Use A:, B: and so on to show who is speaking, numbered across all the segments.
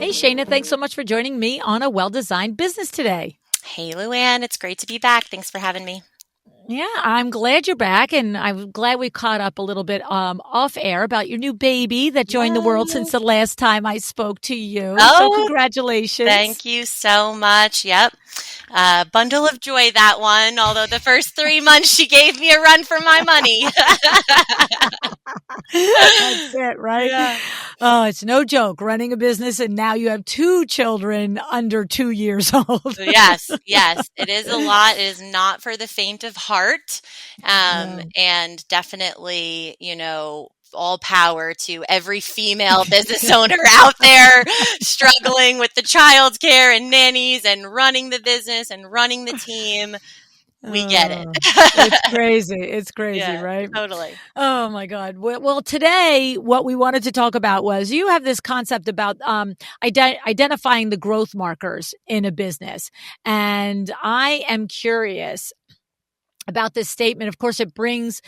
A: Hey, Shayna, thanks so much for joining me on A Well-Designed Business today.
B: Hey, Luann, it's great to be back. Thanks for having me.
A: Yeah, I'm glad you're back, and I'm glad we caught up a little bit off air about your new baby that joined the world since
B: Yes.
A: the last time I spoke to you. So
B: Oh,
A: congratulations.
B: thank you so much. Yep. Bundle of joy, that one. Although the first 3 months she gave me a run for my money.
A: That's it, right?
B: Yeah.
A: Oh, it's no joke running a business, and now you have two children under 2 years old.
B: Yes, yes, it is a lot. It is not for the faint of heart.
A: No.
B: And definitely, all power to every female business owner out there struggling with the childcare and nannies and running the business and running the team. We get it.
A: It's crazy. It's crazy,
B: Yeah,
A: right?
B: totally.
A: Oh my God. Well, today, what we wanted to talk about was you have this concept about identifying the growth markers in a business. And I am curious about this statement. Of course, it brings,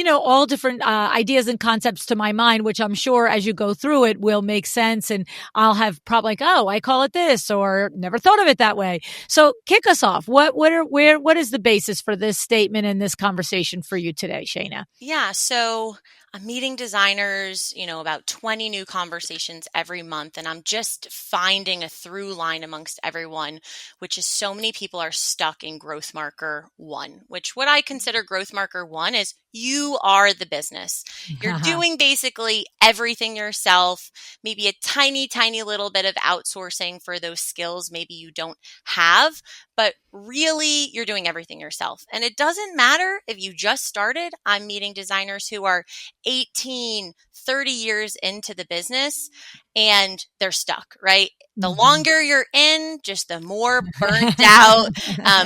A: all different ideas and concepts to my mind, which I'm sure as you go through it will make sense. And I'll have probably like, oh, I call it this, or never thought of it that way. So kick us off. What is the basis for this statement and this conversation for you today, Shayna?
B: Yeah, so I'm meeting designers, about 20 new conversations every month, and I'm just finding a through line amongst everyone, which is so many people are stuck in growth marker one, which what I consider growth marker one is you are the business. You're doing basically everything yourself, maybe a tiny, tiny little bit of outsourcing for those skills maybe you don't have, but really you're doing everything yourself. And it doesn't matter if you just started. I'm meeting designers who are 18, 30 years into the business and they're stuck, right? The longer you're in, just the more burnt out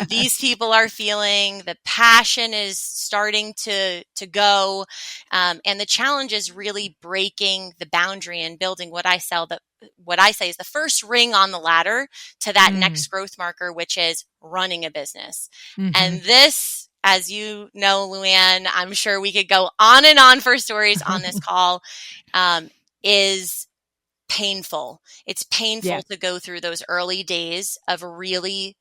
B: these people are feeling. The passion is starting to go. And the challenge is really breaking the boundary and building what I say is the first ring on the ladder to that next growth marker, which is running a business. And this, as you know, Luann, I'm sure we could go on and on for stories on this call, is painful. It's painful
A: Yeah.
B: to go through those early days of really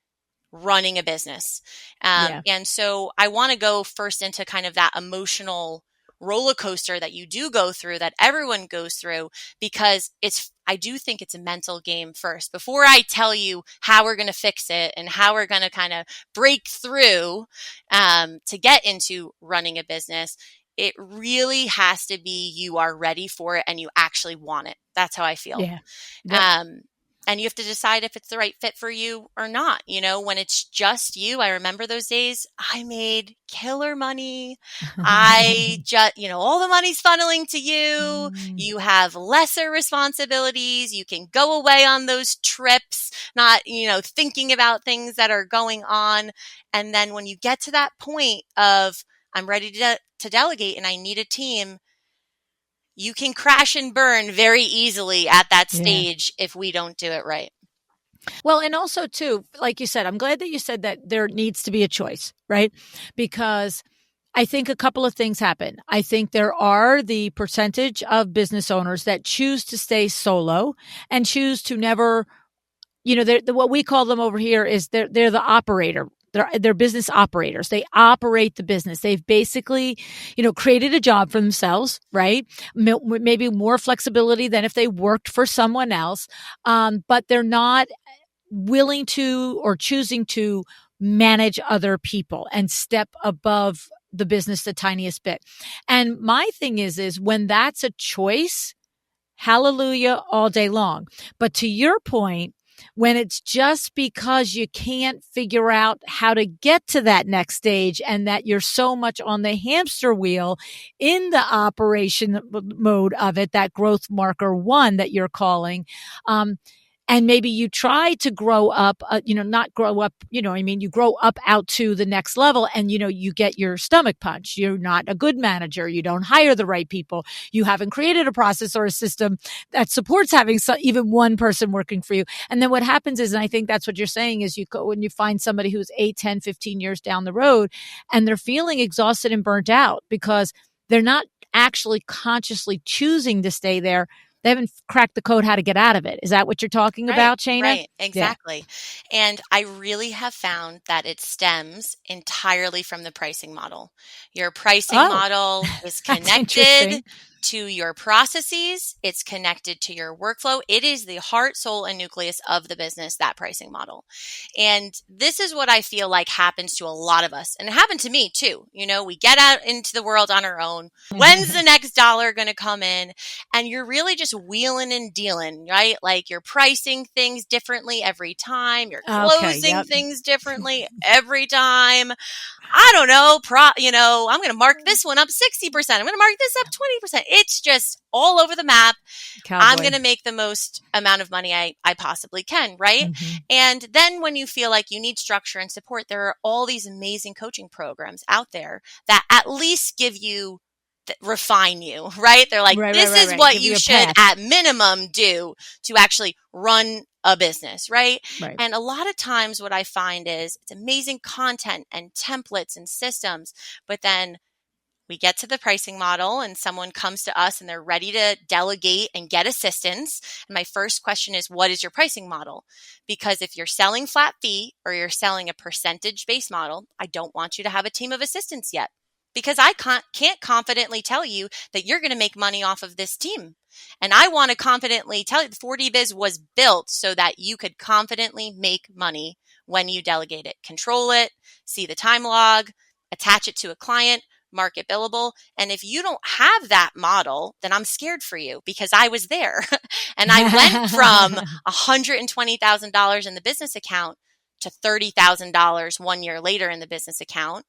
B: running a business.
A: Yeah.
B: And so I want to go first into kind of that emotional roller coaster that you do go through, that everyone goes through, because I do think it's a mental game first. Before I tell you how we're going to fix it and how we're going to kind of break through to get into running a business, it really has to be you are ready for it and you actually want it. That's how I feel.
A: Yeah. Yep.
B: And you have to decide if it's the right fit for you or not. When it's just you, I remember those days. I made killer money. I just, all the money's funneling to you. You have lesser responsibilities. You can go away on those trips, not, thinking about things that are going on. And then when you get to that point of, I'm ready to delegate and I need a team, you can crash and burn very easily at that stage if we don't do it right.
A: Well, and also too, like you said, I'm glad that you said that there needs to be a choice, right? Because I think a couple of things happen. I think there are the percentage of business owners that choose to stay solo and choose to never, what we call them over here is they're the operator. They're business operators. They operate the business. They've basically, created a job for themselves, right? Maybe more flexibility than if they worked for someone else. But they're not willing to or choosing to manage other people and step above the business the tiniest bit. And my thing is when that's a choice, hallelujah all day long. But to your point, when it's just because you can't figure out how to get to that next stage and that you're so much on the hamster wheel in the operation mode of it, that growth marker one that you're calling, and maybe you try to grow up, not grow up, you grow up out to the next level and, you get your stomach punched. You're not a good manager. You don't hire the right people. You haven't created a process or a system that supports having even one person working for you. And then what happens is, and I think that's what you're saying, is you go and you find somebody who's 8, 10, 15 years down the road and they're feeling exhausted and burnt out because they're not actually consciously choosing to stay there. they haven't cracked the code how to get out of it. Is that what you're talking about, Shayna?
B: Right,
A: Yeah.
B: exactly. And I really have found that it stems entirely from the pricing model. Your pricing
A: Oh,
B: model is
A: that's
B: connected
A: interesting.
B: to your processes, it's connected to your workflow. It is the heart, soul, and nucleus of the business, that pricing model. And this is what I feel like happens to a lot of us. And it happened to me too. You know, we get out into the world on our own. When's the next dollar going to come in? And you're really just wheeling and dealing, right? Like you're pricing things differently every time. You're
A: Okay.
B: closing
A: Yep.
B: things differently every time. I don't know, I'm going to mark this one up 60%. I'm going to mark this up 20%. It's just all over the map. I'm going
A: Cowboy.
B: to make the most amount of money I possibly can, right?
A: Mm-hmm.
B: And then when you feel like you need structure and support, there are all these amazing coaching programs out there that at least give you refine you, right? They're like,
A: Right, right,
B: this
A: right,
B: is
A: right.
B: what
A: Give
B: you
A: you a
B: should
A: path.
B: at minimum do to actually run a business, right?
A: Right.
B: And a lot of times what I find is it's amazing content and templates and systems, but then we get to the pricing model and someone comes to us and they're ready to delegate and get assistance. And my first question is, what is your pricing model? Because if you're selling flat fee or you're selling a percentage based model, I don't want you to have a team of assistants yet, because I can't confidently tell you that you're going to make money off of this team. And I want to confidently tell you the 4D Biz was built so that you could confidently make money when you delegate it, control it, see the time log, attach it to a client, market billable. And if you don't have that model, then I'm scared for you, because I was there and I went from $120,000 in the business account to $30,000 1 year later in the business account,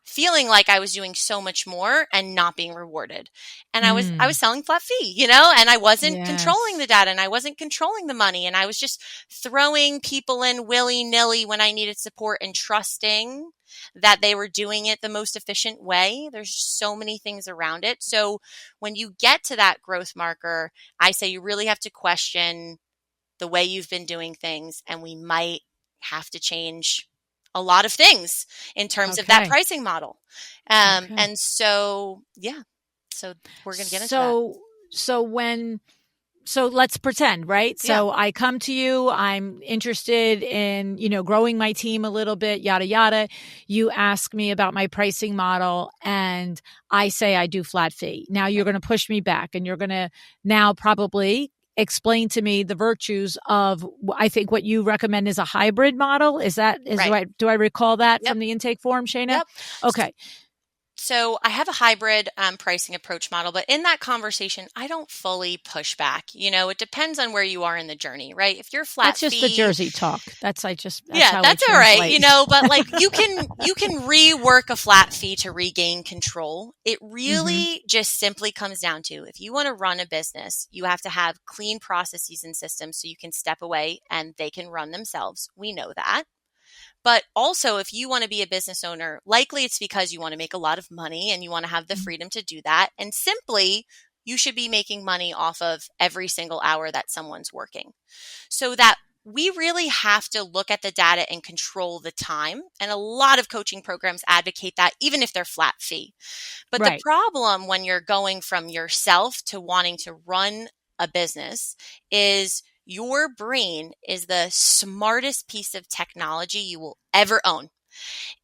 B: feeling like I was doing so much more and not being rewarded. And I was selling flat fee, and I wasn't controlling
A: Yes.
B: the data and I wasn't controlling the money. And I was just throwing people in willy nilly when I needed support and trusting that they were doing it the most efficient way. There's so many things around it. So when you get to that growth marker, I say you really have to question the way you've been doing things, and we might have to change a lot of things in terms of that
A: Okay.
B: pricing model.
A: Okay.
B: And so, yeah, so we're going to get into that.
A: So when so let's pretend, right?
B: Yeah,
A: So I come to you, I'm interested in, growing my team a little bit, yada, yada. You ask me about my pricing model and I say I do flat fee. Now you're
B: right,
A: going to push me back and you're going to now probably explain to me the virtues of, I think what you recommend is a hybrid model. Is
B: right.
A: right? Do I recall that
B: Yep,
A: from the intake form, Shayna?
B: yep.
A: Okay.
B: So I have a hybrid pricing approach model, but in that conversation, I don't fully push back. It depends on where you are in the journey, right? If you're flat
A: That's just the
B: fee,
A: Jersey talk. That's
B: yeah,
A: how I
B: that's all right,
A: translate.
B: but like you can rework a flat fee to regain control. It
A: Hmm.
B: really just simply comes down to, if you want to run a business, you have to have clean processes and systems so you can step away and they can run themselves. We know that. But also, if you want to be a business owner, likely it's because you want to make a lot of money and you want to have the freedom to do that. And simply, you should be making money off of every single hour that someone's working. So that we really have to look at the data and control the time. And a lot of coaching programs advocate that, even if they're flat fee. But the
A: Right.
B: problem when you're going from yourself to wanting to run a business is your brain is the smartest piece of technology you will ever own.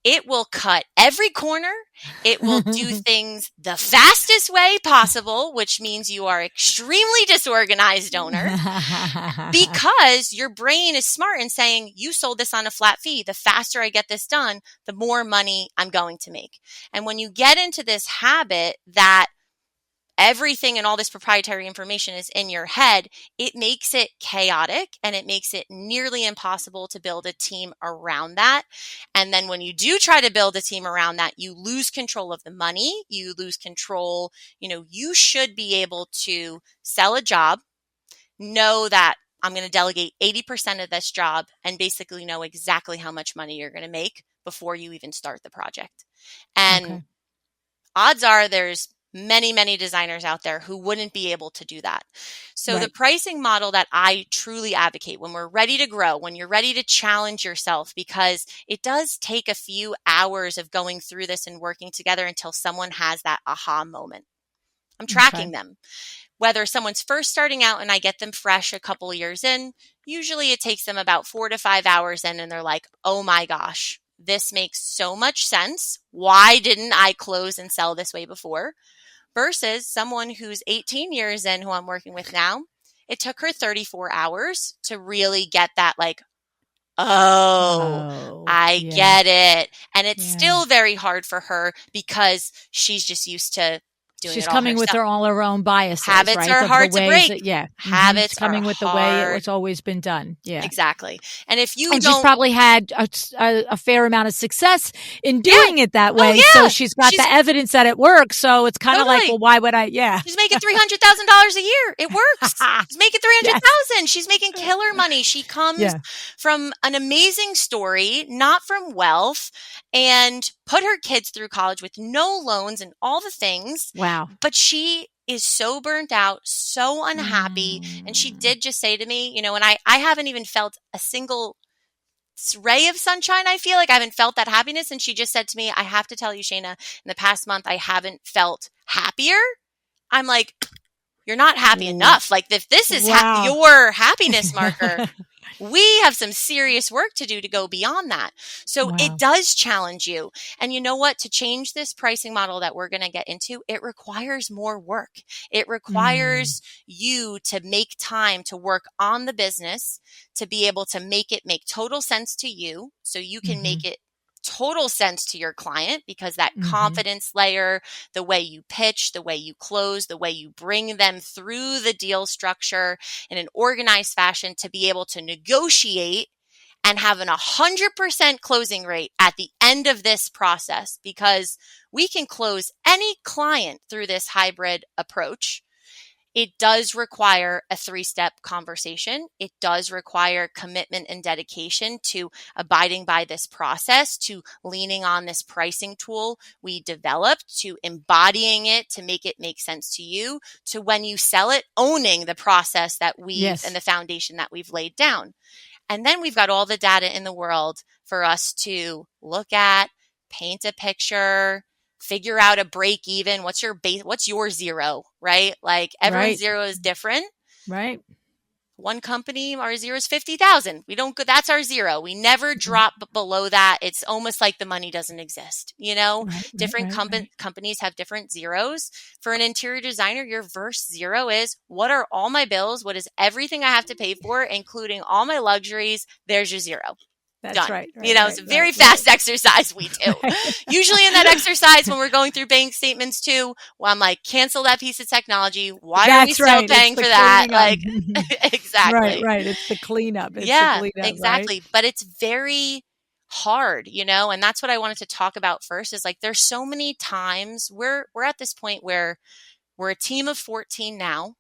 B: It will cut every corner. It will do things the fastest way possible, which means you are extremely disorganized owner, because your brain is smart and saying, you sold this on a flat fee. The faster I get this done, the more money I'm going to make. And when you get into this habit that everything and all this proprietary information is in your head, it makes it chaotic and it makes it nearly impossible to build a team around that. And then when you do try to build a team around that, you lose control of the money, you lose control. You should be able to sell a job, know that I'm going to delegate 80% of this job, and basically know exactly how much money you're going to make before you even start the project. And
A: Okay.
B: odds are there's many, many designers out there who wouldn't be able to do that. So the
A: Right.
B: pricing model that I truly advocate when we're ready to grow, when you're ready to challenge yourself, because it does take a few hours of going through this and working together until someone has that aha moment. I'm
A: Okay.
B: tracking them. whether someone's first starting out and I get them fresh a couple of years in, usually it takes them about 4 to 5 hours in and they're like, oh my gosh, this makes so much sense. Why didn't I close and sell this way before? Versus someone who's 18 years in who I'm working with now, it took her 34 hours to really get that like, oh, I
A: yeah.
B: get it. And it's
A: Yeah.
B: still very hard for her because she's just used to doing
A: She's
B: it all
A: coming with
B: herself.
A: all her own biases,
B: Habits
A: right?
B: are
A: Of the
B: hard to
A: ways
B: break.
A: that,
B: Habits
A: it's
B: are
A: coming with the way it
B: hard.
A: was always been done. Yeah.
B: Exactly. And if you
A: And
B: don't,
A: she's probably had a fair amount of success in
B: yeah.
A: doing it that way.
B: Oh, yeah.
A: So she's got the evidence that it works. So it's kind of like,
B: Totally.
A: well, why would I? Yeah.
B: She's making $300,000 a year. It works. She's making 300,000.
A: Yes.
B: She's making killer money. She comes
A: Yeah.
B: from an amazing story, not from wealth, and put her kids through college with no loans and all the things.
A: Wow.
B: But she is so burnt out, so unhappy. And she did just say to me, you know, and I haven't even felt a single ray of sunshine. I feel like I haven't felt that happiness. And she just said to me, I have to tell you, Shayna, in the past month, I haven't felt happier. I'm like, you're not happy enough. Like if this is your happiness marker, we have some serious work to do to go beyond that. So it does challenge you. And you know what? To change this pricing model that we're going to get into, it requires more work. It requires you to make time to work on the business, to be able to make it make total sense to you so you can make it total sense to your client, because that confidence layer, the way you pitch, the way you close, the way you bring them through the deal structure in an organized fashion to be able to negotiate and have an 100% closing rate at the end of this process, because we can close any client through this hybrid approach. It does require a 3-step conversation. It does require commitment and dedication to abiding by this process, to leaning on this pricing tool we developed, to embodying it, to make it make sense to you, to when you sell it, owning the process that we've and the foundation that we've laid down. And then we've got all the data in the world for us to look at, paint a picture, figure out a break even. What's your base? What's your zero, right? Like everyone's zero is different.
A: Right.
B: One company, our zero is 50,000. We don't go, that's our zero. We never drop below that. It's almost like the money doesn't exist. You know, different companies have different zeros. For an interior designer, your first zero is, what are all my bills? What is everything I have to pay for, including all my luxuries? There's your zero.
A: That's
B: done.
A: right.
B: You know, it's a very fast exercise we do. Usually in that exercise, when we're going through bank statements too, well, I'm like, cancel that piece of technology. Why are we still paying for that? Like, exactly.
A: Right. It's the cleanup. It's
B: yeah,
A: the cleanup,
B: exactly.
A: Right?
B: But it's very hard, you know, and that's what I wanted to talk about first is like, there's so many times we're at this point where we're a team of 14 now.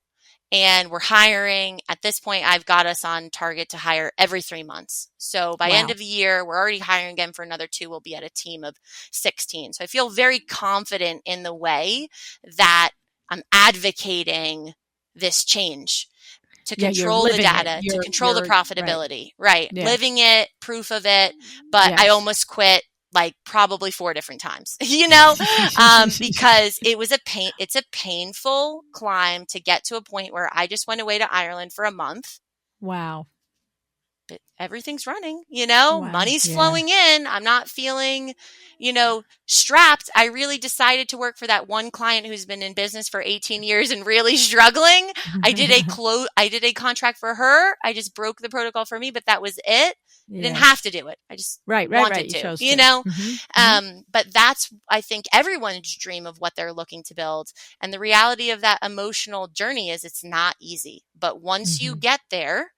B: And we're hiring. At this point, I've got us on target to hire every 3 months. So by end of the year, we're already hiring again for another 2. We'll be at a team of 16. So I feel very confident in the way that I'm advocating this change to control the data, to control the profitability. Right. Yeah. Living it, proof of it. But I almost quit like probably 4 different times, you know, because it's a painful climb to get to a point where I just went away to Ireland for a month.
A: Wow.
B: But everything's running, you know, money's flowing in. I'm not feeling, you know, strapped. I really decided to work for that one client who's been in business for 18 years and really struggling. I did a contract for her. I just broke the protocol for me, but that was it. I didn't have to do it. I just wanted to, you know? But that's, I think, everyone's dream of what they're looking to build. And the reality of that emotional journey is it's not easy. But once you get there,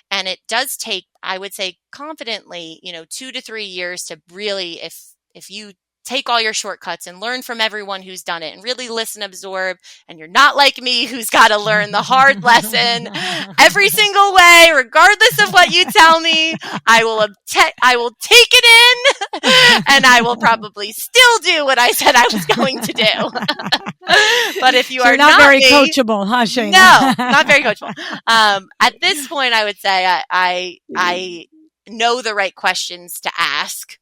B: and it does take, I would say confidently, you know, 2 to 3 years to really, if you take all your shortcuts and learn from everyone who's done it and really listen, absorb, and you're not like me who's got to learn the hard lesson every single way, regardless of what you tell me, I will take it in and I will probably still do what I said I was going to do. But if you are
A: not very coachable, huh, Shayna?
B: No, not very coachable. At this point, I would say I know the right questions to ask.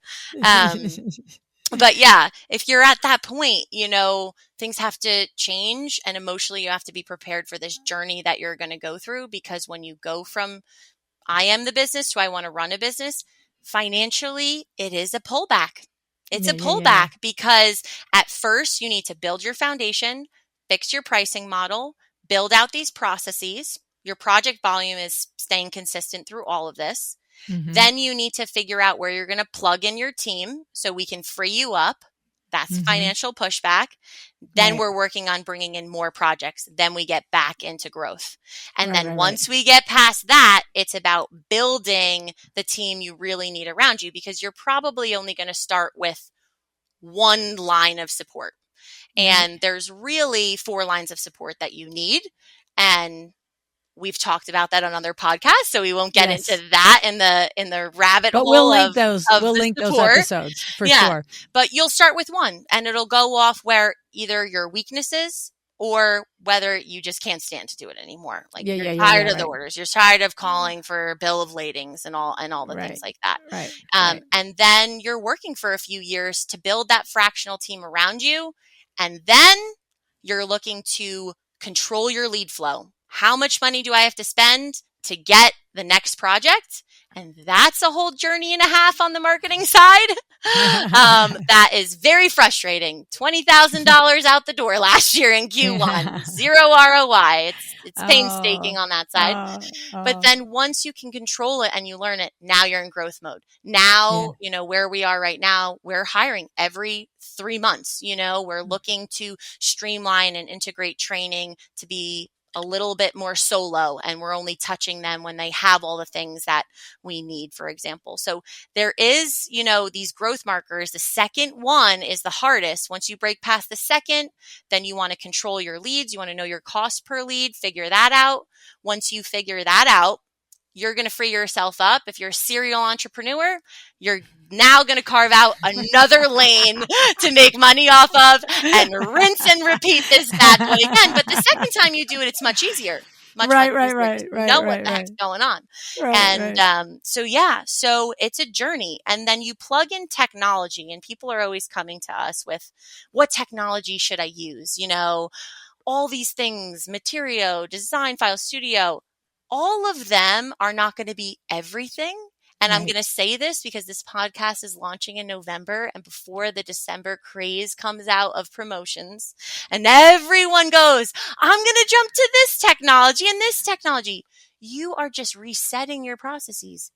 B: But yeah, if you're at that point, things have to change, and emotionally you have to be prepared for this journey that you're going to go through, because when you go from I am the business to I want to run a business, financially, it is a pullback. It's
A: Yeah,
B: a
A: yeah, yeah, yeah.
B: pullback because at first you need to build your foundation, fix your pricing model, build out these processes. Your project volume is staying consistent through all of this.
A: Mm-hmm.
B: Then you need to figure out where you're going to plug in your team so we can free you up. That's
A: Mm-hmm.
B: financial pushback. Then
A: Right.
B: we're working on bringing in more projects. Then we get back into growth. And
A: Right,
B: then
A: right, right.
B: once we get past that, it's about building the team you really need around you, because you're probably only going to start with one line of support.
A: Right.
B: And there's really 4 lines of support that you need. And we've talked about that on other podcasts, so we won't get into
A: Yes.
B: that in the rabbit
A: But we'll
B: hole
A: link
B: of
A: those. We'll
B: the
A: link those
B: support.
A: episodes for
B: Yeah,
A: sure.
B: but you'll start with one, and it'll go off where either your weaknesses or whether you just can't stand to do it anymore. Like
A: Yeah,
B: you're
A: yeah, yeah, yeah.
B: tired of the
A: Right.
B: orders, you're tired of calling for bill of ladings and all the things
A: Right.
B: like that.
A: Right. Right.
B: And then you're working for a few years to build that fractional team around you, and then you're looking to control your lead flow. How much money do I have to spend to get the next project? And that's a whole journey and a half on the marketing side. That is very frustrating. $20,000 out the door last year in Q1, zero ROI. It's
A: Oh,
B: painstaking on that side.
A: oh,
B: But
A: oh.
B: then once you can control it and you learn it, now you're in growth mode.
A: Yeah.
B: Now, where we are right now, we're hiring every 3 months. We're looking to streamline and integrate training to be a little bit more solo, and we're only touching them when they have all the things that we need, for example. So there is, these growth markers. The second one is the hardest. Once you break past the second, then you want to control your leads. You want to know your cost per lead, figure that out. Once you figure that out, you're going to free yourself up. If you're a serial entrepreneur, you're now going to carve out another lane to make money off of and rinse and repeat this bad boy again. But the second time you do it, it's much easier. Much, much
A: Right, right,
B: easier because
A: right,
B: you
A: right,
B: know what
A: right,
B: the
A: right,
B: heck's going on.
A: right,
B: And
A: right.
B: so it's a journey. And then you plug in technology, and people are always coming to us with, what technology should I use? All these things, Material, Design File Studio, all of them are not going to be everything. And I'm
A: Right.
B: going to say this because this podcast is launching in November, and before the December craze comes out of promotions and everyone goes, I'm going to jump to this technology and this technology. You are just resetting your processes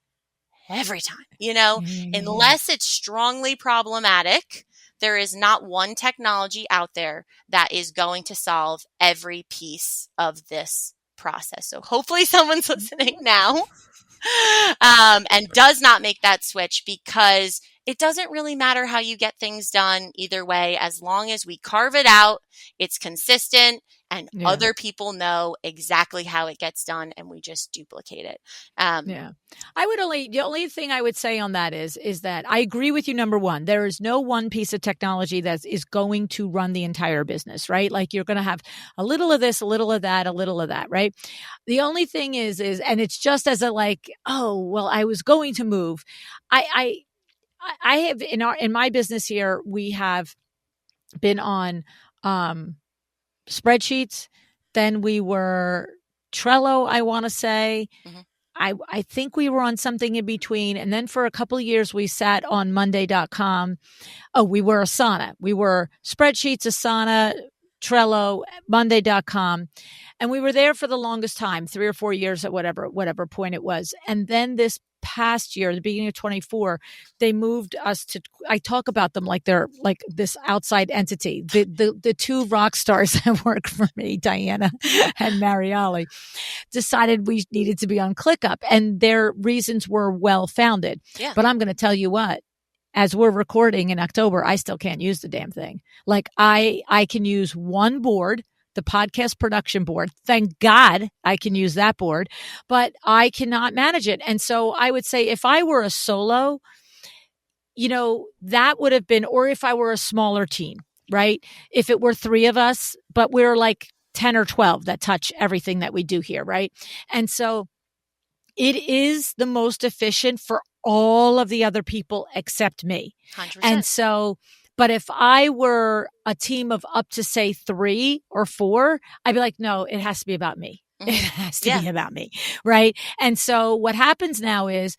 B: every time,
A: Yeah, yeah, yeah, yeah.
B: unless it's strongly problematic. There is not one technology out there that is going to solve every piece of this process. So hopefully someone's listening now and does not make that switch, because it doesn't really matter how you get things done either way, as long as we carve it out, it's consistent, and
A: Yeah.
B: other people know exactly how it gets done, and we just duplicate it.
A: Yeah. The only thing I would say on that is that I agree with you. Number one, there is no one piece of technology that is going to run the entire business, right? Like you're going to have a little of this, a little of that, a little of that, right? The only thing and it's just as a like, oh, well, I was going to move. I have in my business here, we have been on, spreadsheets. Then we were Trello, I want to say.
B: Mhm.
A: I think we were on something in between. And then for a couple of years, we sat on Monday.com. Oh, we were Asana. We were spreadsheets, Asana, Trello, Monday.com. And we were there for the longest time, 3 or 4 years at whatever point it was. And then this past year, the beginning of 24, they moved us to, I talk about them like they're like this outside entity. The two rock stars that work for me, Diana and Mariali, decided we needed to be on ClickUp, and their reasons were well founded.
B: Yeah.
A: But I'm going to tell you what, as we're recording in October, I still can't use the damn thing. Like I can use one board, the podcast production board. Thank God I can use that board, but I cannot manage it. And so I would say if I were a solo, that would have been, or if I were a smaller team, right? If it were 3 of us, but we're like 10 or 12 that touch everything that we do here, right? And so it is the most efficient for all of the other people except me.
B: 100%.
A: And so But if I were a team of up to say 3 or 4, I'd be like, no, it has to be about me. It
B: Mhm.
A: has to
B: Yeah.
A: be about me. Right. And so what happens now is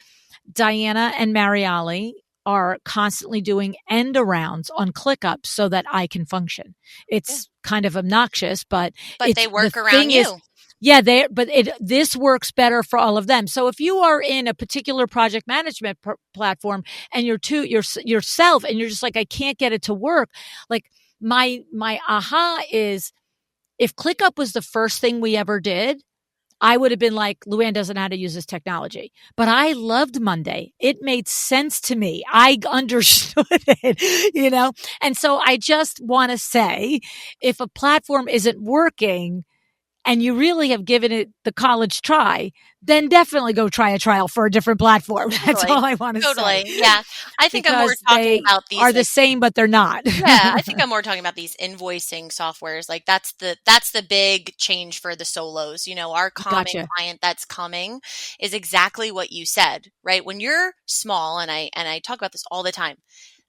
A: Diana and Mariali are constantly doing end arounds on ClickUp so that I can function.
B: Yeah.
A: It's kind of obnoxious, but
B: But
A: it's
B: they
A: the
B: work around
A: thing is,
B: you.
A: yeah, this works better for all of them. So if you are in a particular project management platform and yourself and you're just like, I can't get it to work, like my aha is if ClickUp was the first thing we ever did, I would have been like, Luann doesn't know how to use this technology. But I loved Monday. It made sense to me. I understood it, And so I just want to say, if a platform isn't working and you really have given it the college try, then definitely go try a trial for a different platform. That's
B: Totally.
A: all I want to say.
B: Totally. Yeah. I think I'm more
A: Because
B: talking
A: they
B: about these
A: are the
B: like
A: same, but they're not.
B: yeah, I think I'm more talking about these invoicing softwares. Like that's the big change for the solos. Our common
A: Gotcha.
B: client that's coming is exactly what you said, right? When you're small, and I talk about this all the time,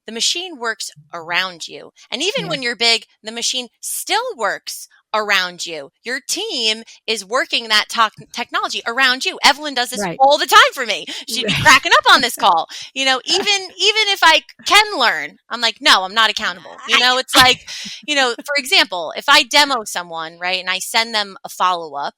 B: the machine works around you. And even
A: Yeah.
B: when you're big, the machine still works around you. Your team is working that technology around you. Evelyn does this
A: Right.
B: all the time for me. She'd be cracking up on this call. Even if I can learn, I'm like, no, I'm not accountable. It's like, for example, if I demo someone, right, and I send them a follow-up,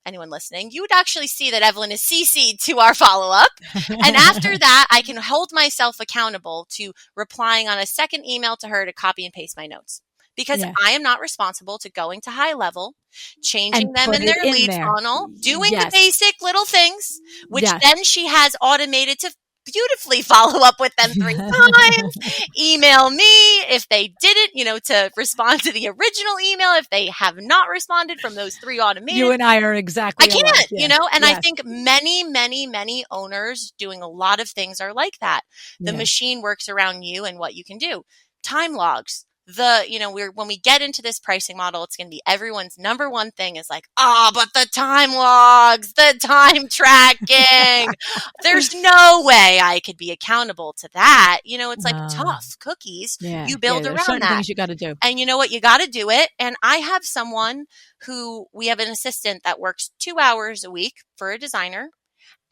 B: anyone listening, you would actually see that Evelyn is CC'd to our follow-up. And after that, I can hold myself accountable to replying on a second email to her to copy and paste my notes. Because
A: Yeah.
B: I am not responsible to going to high level, changing
A: And
B: them
A: put
B: in
A: it
B: their
A: in
B: lead
A: there.
B: funnel, doing the
A: Yes.
B: basic little things, which
A: Yes.
B: then she has automated to beautifully follow up with them 3 times, email me if they didn't, to respond to the original email if they have not responded from those 3 automated.
A: You and I are exactly
B: I can't,
A: alike. Yeah.
B: and I
A: Yes.
B: think many, many, many owners doing a lot of things are like that. The
A: Yeah.
B: machine works around you and what you can do. Time logs. When we get into this pricing model, it's going to be everyone's number one thing is like, but the time logs, the time tracking. There's no way I could be accountable to that. It's like tough cookies.
A: Yeah.
B: You build
A: There's
B: around
A: certain
B: that.
A: things you got to do.
B: And you know what? You got to do it. And I have someone we have an assistant that works 2 hours a week for a designer.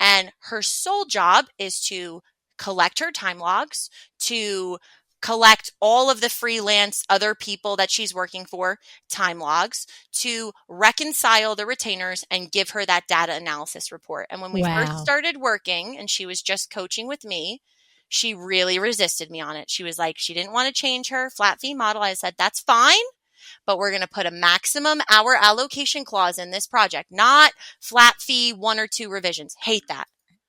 B: And her sole job is to collect her time logs, to collect all of the freelance other people that she's working for time logs, to reconcile the retainers and give her that data analysis report. And when we first started working and she was just coaching with me, she really resisted me on it. She was like, she didn't want to change her flat fee model. I said, that's fine, but we're going to put a maximum hour allocation clause in this project, not flat fee 1 or 2 revisions. Hate that.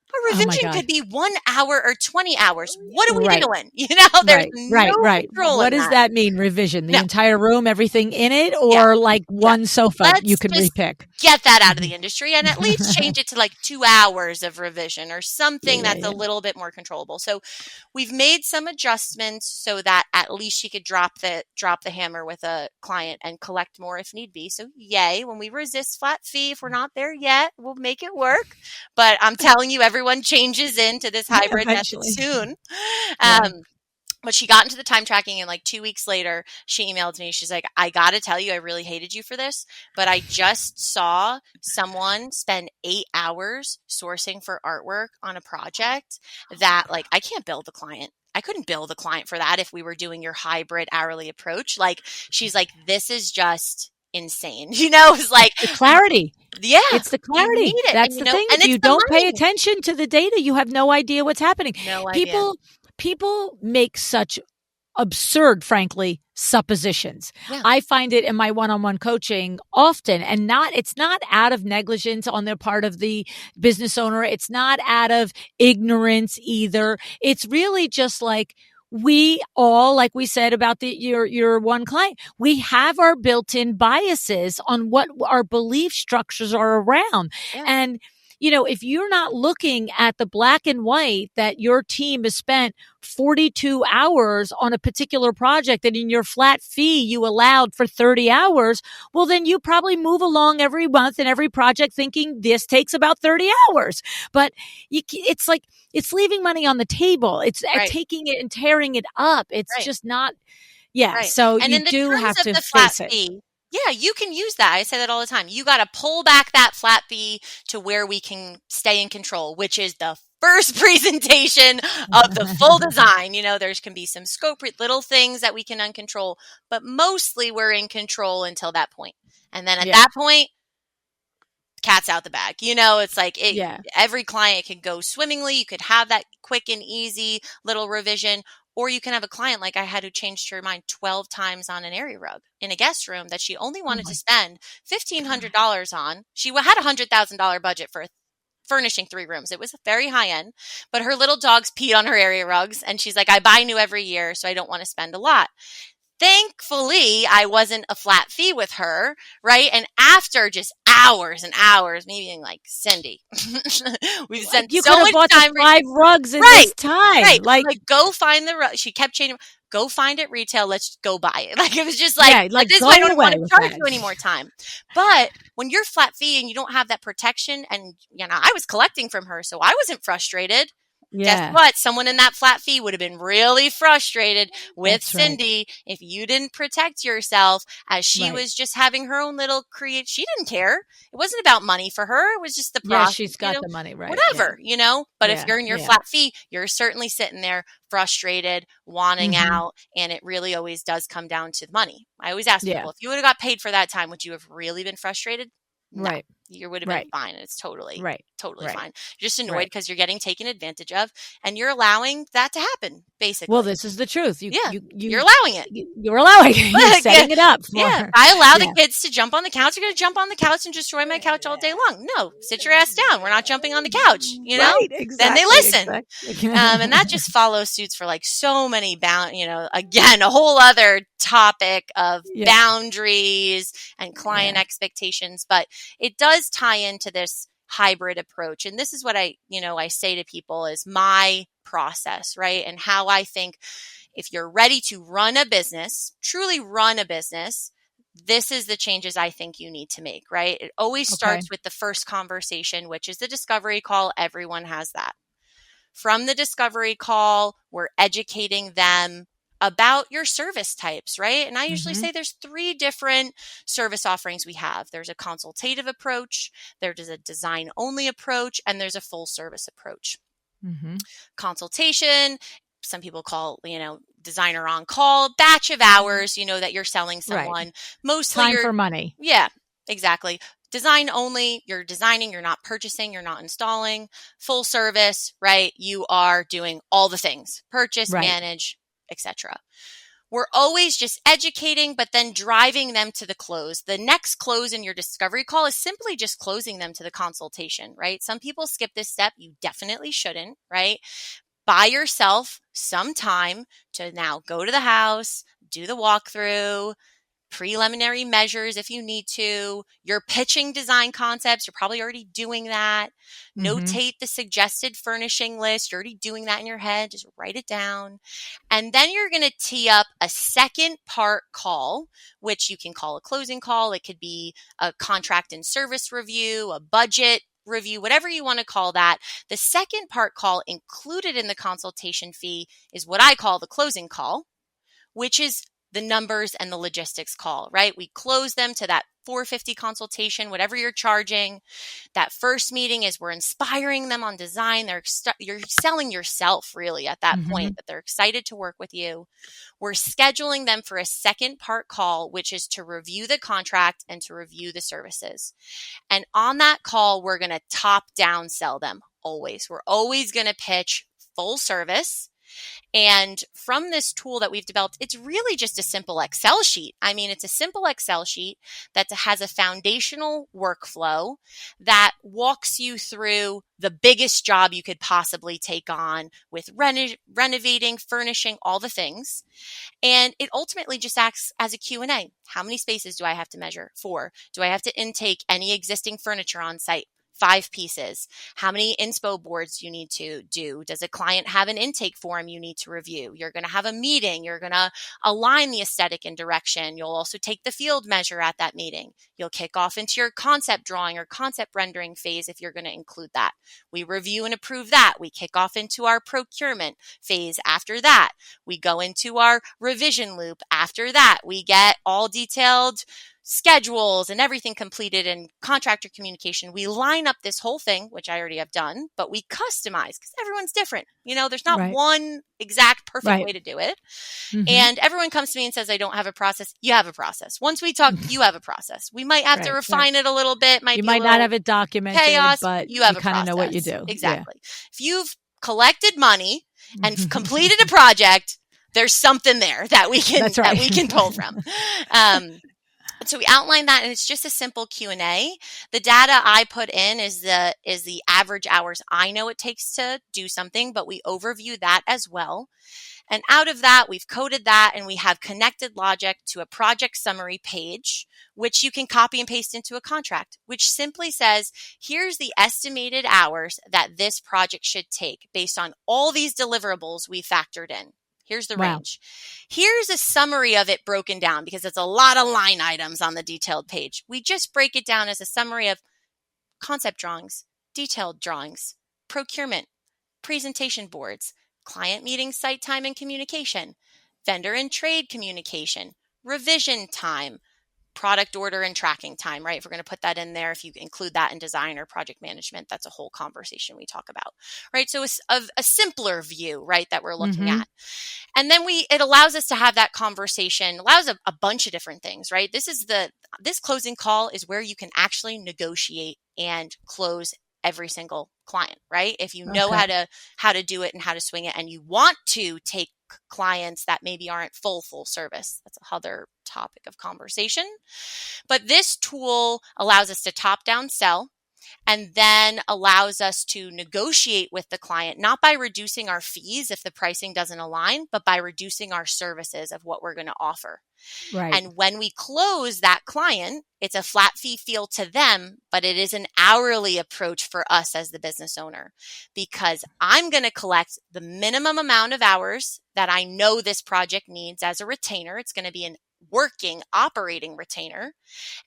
B: A revision could be 1 hour or 20 hours. What are we doing? There's no control
A: What
B: in
A: does that mean, revision? The
B: No.
A: entire room, everything in it, or like one sofa you can repick?
B: Get that out of the industry and at least change it to like 2 hours of revision or something that's a little bit more controllable. So we've made some adjustments so that at least she could drop the hammer with a client and collect more if need be. So yay, when we resist flat fee, if we're not there yet, we'll make it work. But I'm telling you, everyone changes into this hybrid method soon. But she got into the time tracking and like 2 weeks later, she emailed me. She's like, I got to tell you, I really hated you for this, but I just saw someone spend 8 hours sourcing for artwork on a project that like, I can't bill the client. I couldn't bill the client for that if we were doing your hybrid hourly approach. Like, she's like, this is just insane. It's like
A: the clarity.
B: Yeah.
A: It's the clarity. That's the thing. If you don't pay attention to the data, you have no idea what's happening.
B: No idea.
A: People make such absurd, frankly, suppositions.
B: Yeah.
A: I find it in my one-on-one coaching often, and it's not out of negligence on the part of the business owner. It's not out of ignorance either. It's really just like, we all, like we said about your one client, we have our built-in biases on what our belief structures are around.
B: Yeah.
A: And if you're not looking at the black and white that your team has spent 42 hours on a particular project and in your flat fee you allowed for 30 hours, well, then you probably move along every month and every project thinking this takes about 30 hours. But it's like, it's leaving money on the table. It's
B: Right.
A: taking it and tearing it up. It's
B: Right.
A: just not, yeah.
B: Right.
A: So
B: And
A: you
B: in the
A: do
B: terms
A: have
B: of
A: to
B: the flat
A: face it.
B: fee, yeah, you can use that. I say that all the time. You got to pull back that flat fee to where we can stay in control, which is the first presentation of the full design. There can be some scope, little things that we can uncontrol, but mostly we're in control until that point. And then at that point, cat's out the bag. It's like every client can go swimmingly. You could have that quick and easy little revision, or you can have a client like I had who changed her mind 12 times on an area rug in a guest room that she only wanted to spend $1,500 on. She had a $100,000 budget for furnishing 3 rooms. It was very high end, but her little dogs peed on her area rugs. And she's like, I buy new every year, so I don't want to spend a lot. Thankfully, I wasn't a flat fee with her, right? And after just hours and hours, maybe being like, Cindy, we've spent
A: you
B: so
A: could have
B: much
A: bought
B: time.
A: 5 rugs in this time.
B: Right.
A: Like,
B: go find the rug. She kept changing. Go find it retail. Let's go buy it. Like, it was just like, at this point, I don't want to charge you any more time. But when you're flat fee and you don't have that protection, and I was collecting from her, so I wasn't frustrated. Guess what? Someone in that flat fee would have been really frustrated with Cindy if you didn't protect yourself, as she was just having her own little she didn't care. It wasn't about money for her. It was just the process.
A: She's got the money, right?
B: Whatever, But if you're in your flat fee, you're certainly sitting there frustrated, wanting out, and it really always does come down to the money. I always ask people, if you would have got paid for that time, would you have really been frustrated? No.
A: Right.
B: You would have been fine. And it's totally fine. You're just annoyed because you're getting taken advantage of, and you're allowing that to happen, basically.
A: Well, this is the truth.
B: You're allowing it.
A: You're allowing it. You're setting it up.
B: I allow the kids to jump on the couch. You're going to jump on the couch and destroy my couch all day long. No, sit your ass down. We're not jumping on the couch.
A: Right, exactly,
B: then they listen. And that just follows suits for like so many again, a whole other topic of boundaries and client expectations, but it does tie into this hybrid approach. And this is what I say to people is my process, right? And how I think if you're ready to run a business, truly run a business, this is the changes I think you need to make, right? It always starts with the first conversation, which is the discovery call. Everyone has that. From the discovery call, we're educating them about your service types, right? And I usually say there's 3 different service offerings we have. There's a consultative approach, there's a design only approach, and there's a full service approach. Consultation, some people call, designer on call, batch of hours, that you're selling someone. Mostly
A: time for money.
B: Yeah, exactly. Design only, you're designing, you're not purchasing, you're not installing. Full service, right? You are doing all the things, purchase, manage, etc. We're always just educating, but then driving them to the close. The next close in your discovery call is simply just closing them to the consultation, right? Some people skip this step. You definitely shouldn't, right? Buy yourself some time to now go to the house, do the walkthrough, preliminary measures if you need to. You're pitching design concepts. You're probably already doing that. Notate the suggested furnishing list. You're already doing that in your head. Just write it down. And then you're going to tee up a second part call, which you can call a closing call. It could be a contract and service review, a budget review, whatever you want to call that. The second part call included in the consultation fee is what I call the closing call, which is the numbers and the logistics call, right? We close them to that $450 consultation, whatever you're charging. That first meeting is we're inspiring them on design. You're selling yourself really at that point, that they're excited to work with you. We're scheduling them for a second part call, which is to review the contract and to review the services. And on that call, we're going to top down sell them always. We're always going to pitch full service. And from this tool that we've developed, it's really just a simple Excel sheet. I mean, it's a simple Excel sheet that has a foundational workflow that walks you through the biggest job you could possibly take on with renovating, furnishing, all the things. And it ultimately just acts as a Q&A. How many spaces do I have to measure? 4. Do I have to intake any existing furniture on site? 5 pieces. How many inspo boards you need to do? Does a client have an intake form you need to review? You're going to have a meeting. You're going to align the aesthetic and direction. You'll also take the field measure at that meeting. You'll kick off into your concept drawing or concept rendering phase if you're going to include that. We review and approve that. We kick off into our procurement phase after that. We go into our revision loop after that. We get all detailed schedules and everything completed in contractor communication. We line up this whole thing, which I already have done, but we customize because everyone's different. There's not one exact perfect way to do it. And everyone comes to me and says, I don't have a process. You have a process. Once we talk, you have a process. We might have to refine it a little bit.
A: You might not have it documented,
B: chaos,
A: but
B: you have
A: you kind of know what you do.
B: Exactly. Yeah. If you've collected money and completed a project, there's something there that we can that we can pull from. So we outline that, and it's just a simple Q&A. The data I put in is the average hours I know it takes to do something, but we overview that as well. And out of that, we've coded that, and we have connected logic to a project summary page, which you can copy and paste into a contract, which simply says, here's the estimated hours that this project should take based on all these deliverables we factored in. Here's the range. Here's a summary of it broken down because it's a lot of line items on the detailed page. We just break it down as a summary of concept drawings, detailed drawings, procurement, presentation boards, client meeting site time and communication, vendor and trade communication, revision time, product order and tracking time, right? If we're going to put that in there, if you include that in design or project management, that's a whole conversation we talk about, right? So it's a simpler view, right, that we're looking at. And then it allows us to have that conversation, allows a bunch of different things, right? This closing call is where you can actually negotiate and close every single client, right? If you know how to do it and how to swing it, and you want to take clients that maybe aren't full service. That's another topic of conversation. But this tool allows us to top-down sell and then allows us to negotiate with the client, not by reducing our fees if the pricing doesn't align, but by reducing our services of what we're going to offer. Right. And when we close that client, it's a flat fee feel to them, but it is an hourly approach for us as the business owner, because I'm going to collect the minimum amount of hours that I know this project needs as a retainer. It's going to be an working, operating retainer.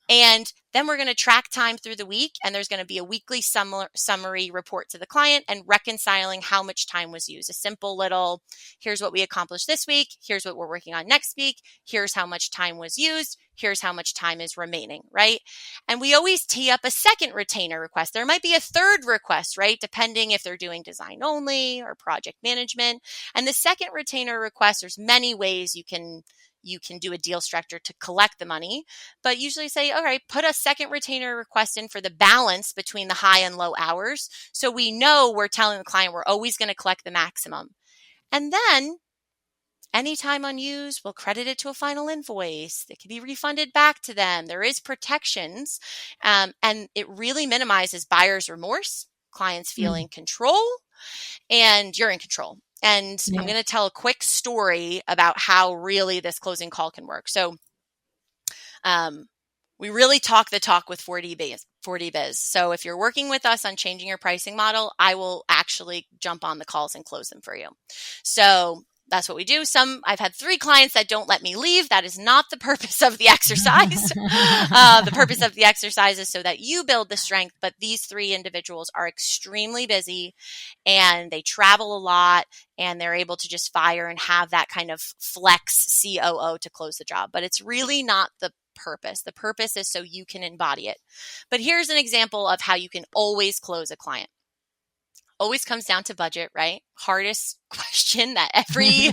B: And then we're going to track time through the week, and there's going to be a weekly summary report to the client and reconciling how much time was used. A simple little, here's what we accomplished this week. Here's what we're working on next week. Here's how much time was used. Here's how much time is remaining, right? And we always tee up a second retainer request. There might be a third request, right? Depending if they're doing design only or project management. And the second retainer request, there's many ways you can do a deal structure to collect the money, but usually say, all right, put a second retainer request in for the balance between the high and low hours. So we know we're telling the client we're always going to collect the maximum. And then any time unused, we'll credit it to a final invoice. It can be refunded back to them. There is protections, and it really minimizes buyer's remorse, clients feel in control, and you're in control. And I'm going to tell a quick story about how really this closing call can work. So we really talk the talk with 4D Biz. So if you're working with us on changing your pricing model, I will actually jump on the calls and close them for you. So that's what we do. I've had 3 clients that don't let me leave. That is not the purpose of the exercise. The purpose of the exercise is so that you build the strength. But these 3 individuals are extremely busy, and they travel a lot, and they're able to just fire and have that kind of flex COO to close the job. But it's really not the purpose. The purpose is so you can embody it. But here's an example of how you can always close a client. Always comes down to budget, right? Hardest question that every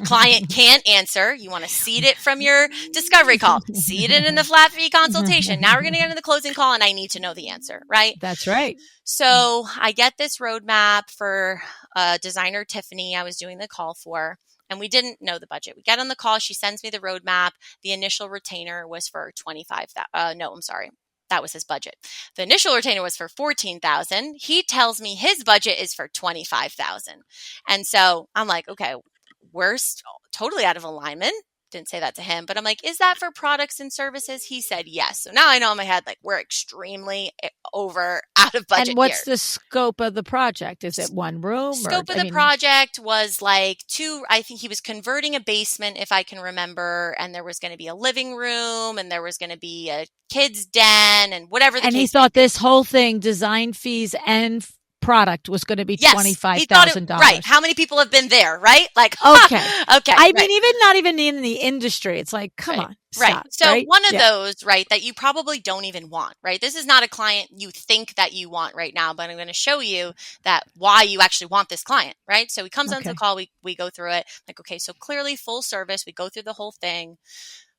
B: client can't answer. You want to seed it from your discovery call, seed it in the flat fee consultation. Now we're going to get into the closing call, and I need to know the answer, right?
A: That's right.
B: So I get this roadmap for designer Tiffany I was doing the call for, and we didn't know the budget. We get on the call. She sends me the roadmap. The initial retainer was for that was his budget. The initial retainer was for $14,000. He tells me his budget is for $25,000. And so I'm like, okay, we're totally out of alignment. didn't say that to him, but I'm like, is that for products and services? He said yes. So now I know in my head, like, we're extremely out of budget
A: And what's
B: here.
A: the scope of the project? Is it one room?
B: Scope of the project was like I think he was converting a basement, if I can remember, and there was going to be a living room and there was going to be a kid's den and whatever the case.
A: And he thought this whole thing, design fees and product, was going to be $25,000.
B: Right. How many people have been there, right? Like,
A: okay.
B: Okay.
A: I mean, even not even in the industry. It's like, come on. Stop,
B: right. So one of those, right, that you probably don't even want, right? This is not a client you think that you want right now, but I'm going to show you that why you actually want this client, right? So he comes onto the call, we go through it. Like, okay, so clearly full service, we go through the whole thing.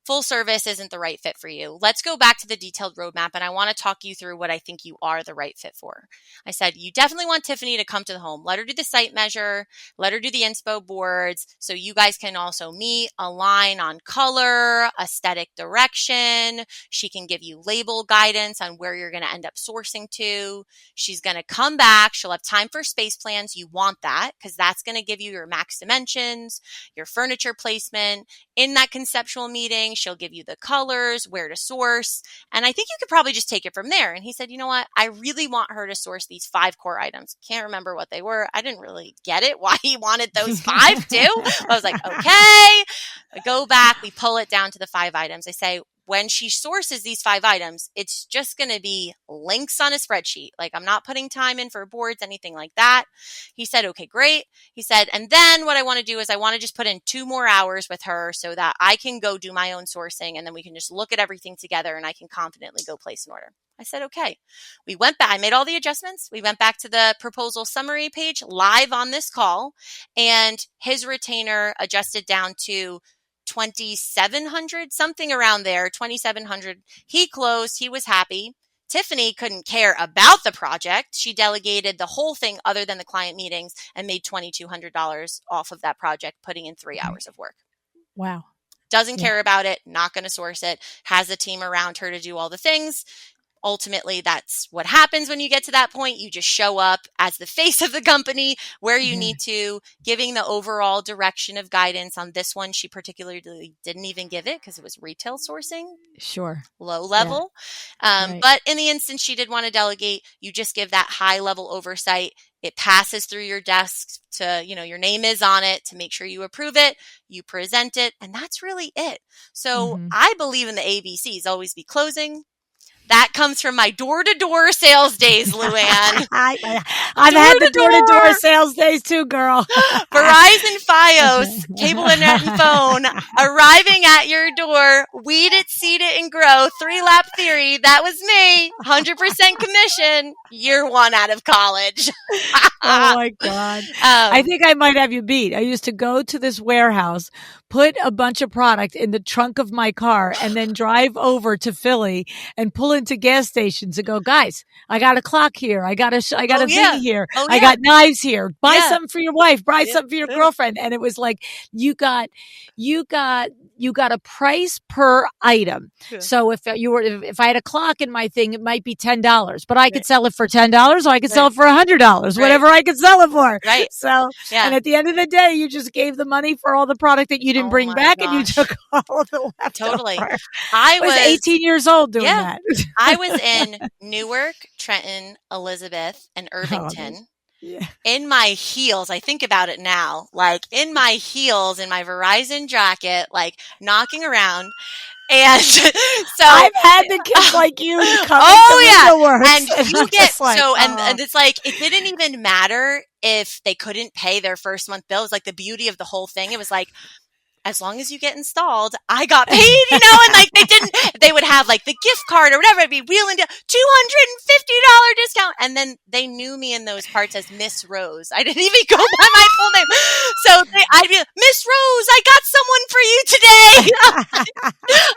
B: Full service isn't the right fit for you. Let's go back to the detailed roadmap, and I want to talk you through what I think you are the right fit for. I said, you definitely want Tiffany to come to the home. Let her do the site measure. Let her do the inspo boards so you guys can also meet, align on color, aesthetic direction. She can give you label guidance on where you're going to end up sourcing to. She's going to come back. She'll have time for space plans. You want that because that's going to give you your max dimensions, your furniture placement. In that conceptual meeting, she'll give you the colors, where to source. And I think you could probably just take it from there. And he said, you know what? I really want her to source these 5 core items. Can't remember what they were. I didn't really get it, why he wanted those 5 too. I was like, okay. I go back. We pull it down to the 5 items. I say, when she sources these 5 items, it's just going to be links on a spreadsheet. Like, I'm not putting time in for boards, anything like that. He said, okay, great. He said, and then what I want to do is I want to just put in 2 more hours with her so that I can go do my own sourcing. And then we can just look at everything together and I can confidently go place an order. I said, okay. We went back. I made all the adjustments. We went back to the proposal summary page live on this call, and his retainer adjusted down to 2,700, something around there, 2,700. He closed. He was happy. Tiffany couldn't care about the project. She delegated the whole thing other than the client meetings and made $2,200 off of that project, putting in 3 hours of work.
A: Wow.
B: Doesn't care about it, not going to source it, has a team around her to do all the things. Ultimately, that's what happens when you get to that point. You just show up as the face of the company where you need to, giving the overall direction of guidance. On this one, she particularly didn't even give it because it was retail sourcing.
A: Sure.
B: Low level. But in the instance she did want to delegate, you just give that high level oversight. It passes through your desk to, your name is on it to make sure you approve it. You present it, and that's really it. So I believe in the ABCs, always be closing. That comes from my door-to-door sales days, Luann.
A: I've had the door-to-door sales days too, girl.
B: Verizon Fios, cable, internet, and phone, arriving at your door, weed it, seed it, and grow, 3-lap theory. That was me. 100% commission. Year 1 out of college.
A: Oh, my God. I think I might have you beat. I used to go to this warehouse, put a bunch of product in the trunk of my car, and then drive over to Philly and pull into gas stations and go, guys, I got a clock here. I got a thing here. I got knives here. Buy something for your wife. Buy something for your girlfriend. And it was like, you got a price per item. Yeah. So if I had a clock in my thing, it might be $10, but I could sell it for $10 or I could sell it for $100, whatever I could sell it for.
B: Right.
A: So, and at the end of the day, you just gave the money for all the product that you didn't bring back and you took all of the leftover.
B: Totally.
A: I was 18 years old doing that.
B: I was in Newark, Trenton, Elizabeth, and Irvington. In my heels, I think about it now, like in my heels, in my Verizon jacket, like knocking around. And so
A: I've had the kids like you come into the works.
B: And you get and it's like it didn't even matter if they couldn't pay their first month bill. It was like the beauty of the whole thing. It was like, as long as you get installed, I got paid, and like they would have like the gift card or whatever. It'd be wheeling down $250 discount. And then they knew me in those parts as Miss Rose. I didn't even go by my full name. So I'd be Miss Rose, I got someone for you today.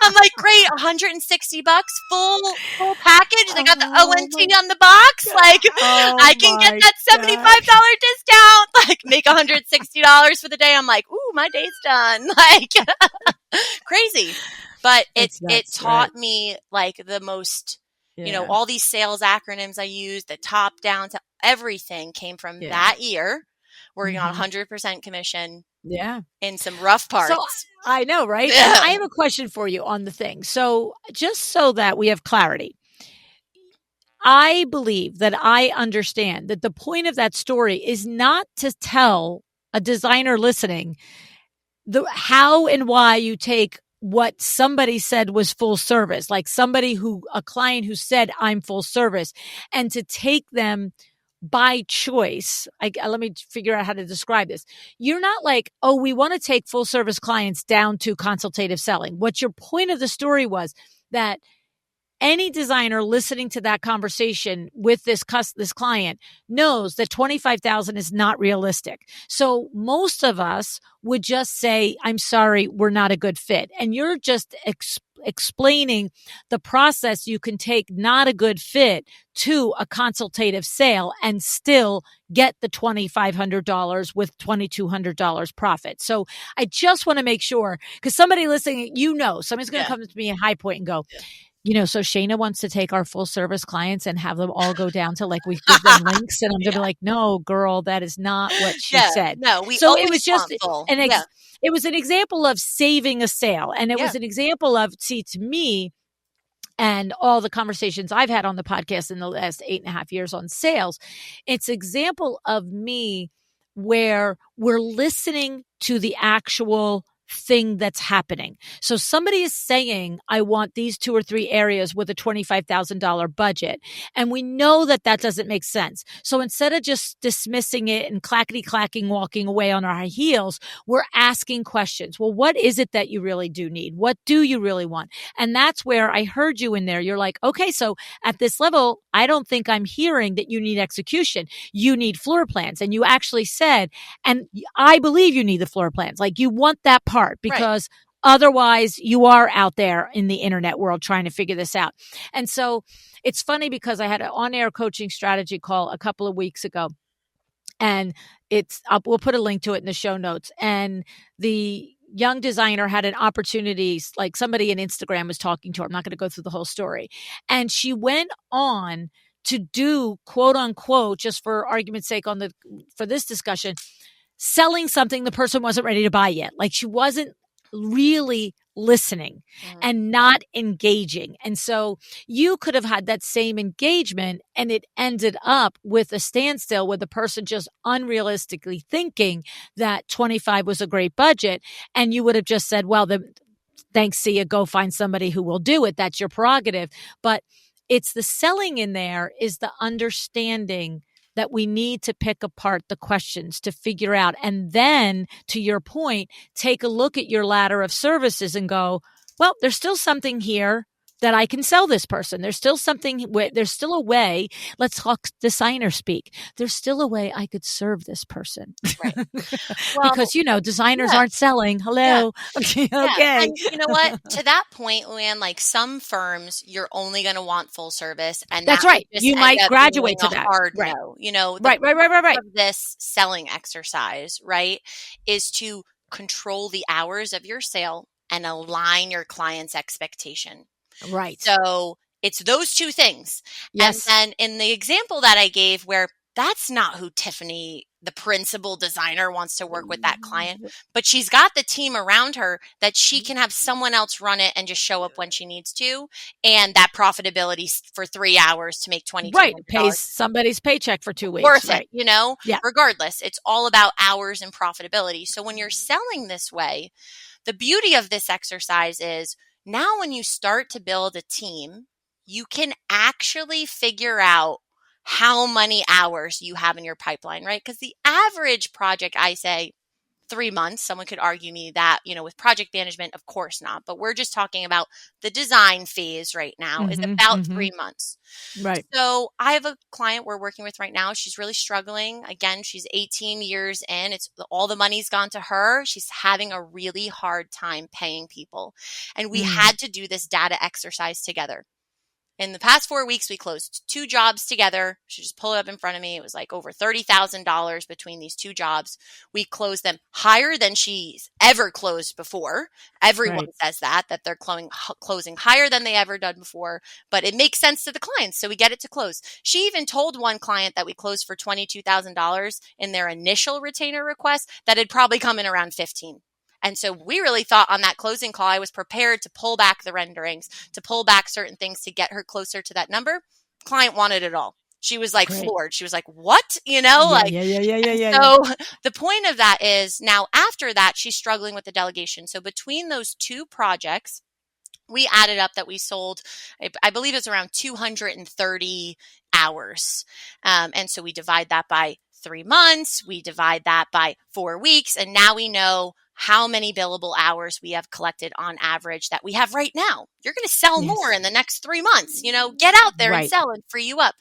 B: I'm like, great, $160, full package. They got the ONT on the box. Like I can get that $75 discount, like make $160 for the day. I'm like, ooh, my day's done. Like crazy. But it taught me like the most, all these sales acronyms I used, the top down to everything came from that year working on 100% commission. Yeah. In some rough parts.
A: So I know, right? And I have a question for you on the thing. So, just so that we have clarity, I believe that I understand that the point of that story is not to tell a designer listening the how and why you take what somebody said was full service, like a client who said, I'm full service, and to take them by choice. Let me figure out how to describe this. You're not like, oh, we want to take full service clients down to consultative selling. What your point of the story was that any designer listening to that conversation with this client knows that 25,000 is not realistic. So most of us would just say, I'm sorry, we're not a good fit. And you're just explaining the process you can take not a good fit to a consultative sale and still get the $2,500 with $2,200 profit. So I just want to make sure, because somebody listening, somebody's going to come to me in High Point and go, so Shayna wants to take our full service clients and have them all go down to we give them links. And I'm going to be like, no, girl, that is not what she said.
B: No, we
A: so
B: always
A: it was just it was an example of saving a sale. And it was an example of, to me, and all the conversations I've had on the podcast in the last 8.5 years on sales, it's example of me where we're listening to the actual thing that's happening. So somebody is saying, I want these 2 or 3 areas with a $25,000 budget. And we know that doesn't make sense. So instead of just dismissing it and clackety-clacking, walking away on our high heels, we're asking questions. Well, what is it that you really do need? What do you really want? And that's where I heard you in there. You're like, okay, so at this level, I don't think I'm hearing that you need execution. You need floor plans. And you actually said, and I believe you need the floor plans. Like you want that part because otherwise you are out there in the internet world trying to figure this out. And so it's funny because I had an on-air coaching strategy call a couple of weeks ago, and we'll put a link to it in the show notes. And the young designer had an opportunity, like somebody in Instagram was talking to her. I'm not going to go through the whole story. And she went on to do, quote unquote, just for argument's sake for this discussion, selling something the person wasn't ready to buy yet. Like she wasn't really listening and not engaging. And so you could have had that same engagement and it ended up with a standstill with the person just unrealistically thinking that 25 was a great budget. And you would have just said, well, thanks, see you, go find somebody who will do it. That's your prerogative. But it's the selling in there is the understanding that we need to pick apart the questions to figure out. And then, to your point, take a look at your ladder of services and go, well, there's still something here that I can sell this person. There's still there's still a way. Let's talk designer speak. There's still a way I could serve this person.
B: Right.
A: Well, because, designers aren't selling. Hello.
B: Yeah.
A: Okay.
B: And you know what? To that point, Luann, like some firms, you're only going to want full service. And
A: that's right. You might graduate to that.
B: Hard
A: right.
B: no. The
A: right.
B: of this selling exercise, right, is to control the hours of your sale and align your client's expectation.
A: Right.
B: So it's those two things.
A: Yes.
B: And then in the example that I gave where that's not who Tiffany, the principal designer, wants to work with that client, but she's got the team around her that she can have someone else run it and just show up when she needs to. And that profitability for 3 hours to make $22.
A: Right. Pays somebody's paycheck for 2 weeks.
B: Worth
A: right.
B: it,
A: Yeah.
B: Regardless, it's all about hours and profitability. So when you're selling this way, the beauty of this exercise is now when you start to build a team, you can actually figure out how many hours you have in your pipeline, right? Because the average project, I say 3 months. Someone could argue me that, with project management, of course not. But we're just talking about the design phase right now is about 3 months.
A: Right.
B: So I have a client we're working with right now. She's really struggling. Again, she's 18 years in. It's all the money's gone to her. She's having a really hard time paying people. And we had to do this data exercise together. In the past 4 weeks, we closed 2 jobs together. She just pulled it up in front of me. It was like over $30,000 between these 2 jobs. We closed them higher than she's ever closed before. Everyone says that they're closing higher than they ever done before, but it makes sense to the clients. So we get it to close. She even told one client that we closed for $22,000 in their initial retainer request that had probably come in around 15. And so we really thought on that closing call, I was prepared to pull back the renderings, to pull back certain things to get her closer to that number. Client wanted it all. She was like
A: Great.
B: floored. She was like, what?
A: Yeah.
B: So the point of that is now after that, she's struggling with the delegation. So between those two projects, we added up that we sold, I believe it's around 230 hours. And so we divide that by 3 months, we divide that by 4 weeks, and now we know how many billable hours we have collected on average that we have right now. You're going to sell more in the next 3 months, get out there and sell and free you up.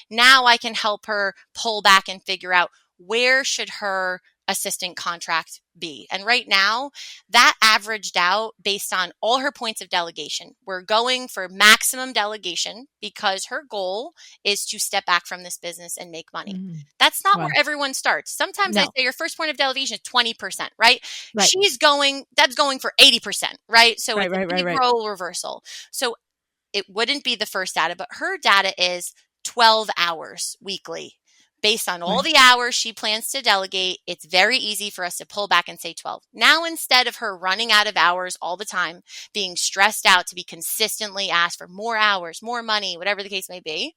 B: Now I can help her pull back and figure out where should her assistant contract be. And right now, that averaged out based on all her points of delegation. We're going for maximum delegation because her goal is to step back from this business and make money. Mm-hmm. That's not where everyone starts. Sometimes I say your first point of delegation is 20%, right? That's going for 80%, right? So it's a big role reversal. So it wouldn't be the first data, but her data is 12 hours weekly. Based on all the hours she plans to delegate, it's very easy for us to pull back and say 12. Now, instead of her running out of hours all the time, being stressed out to be consistently asked for more hours, more money, whatever the case may be,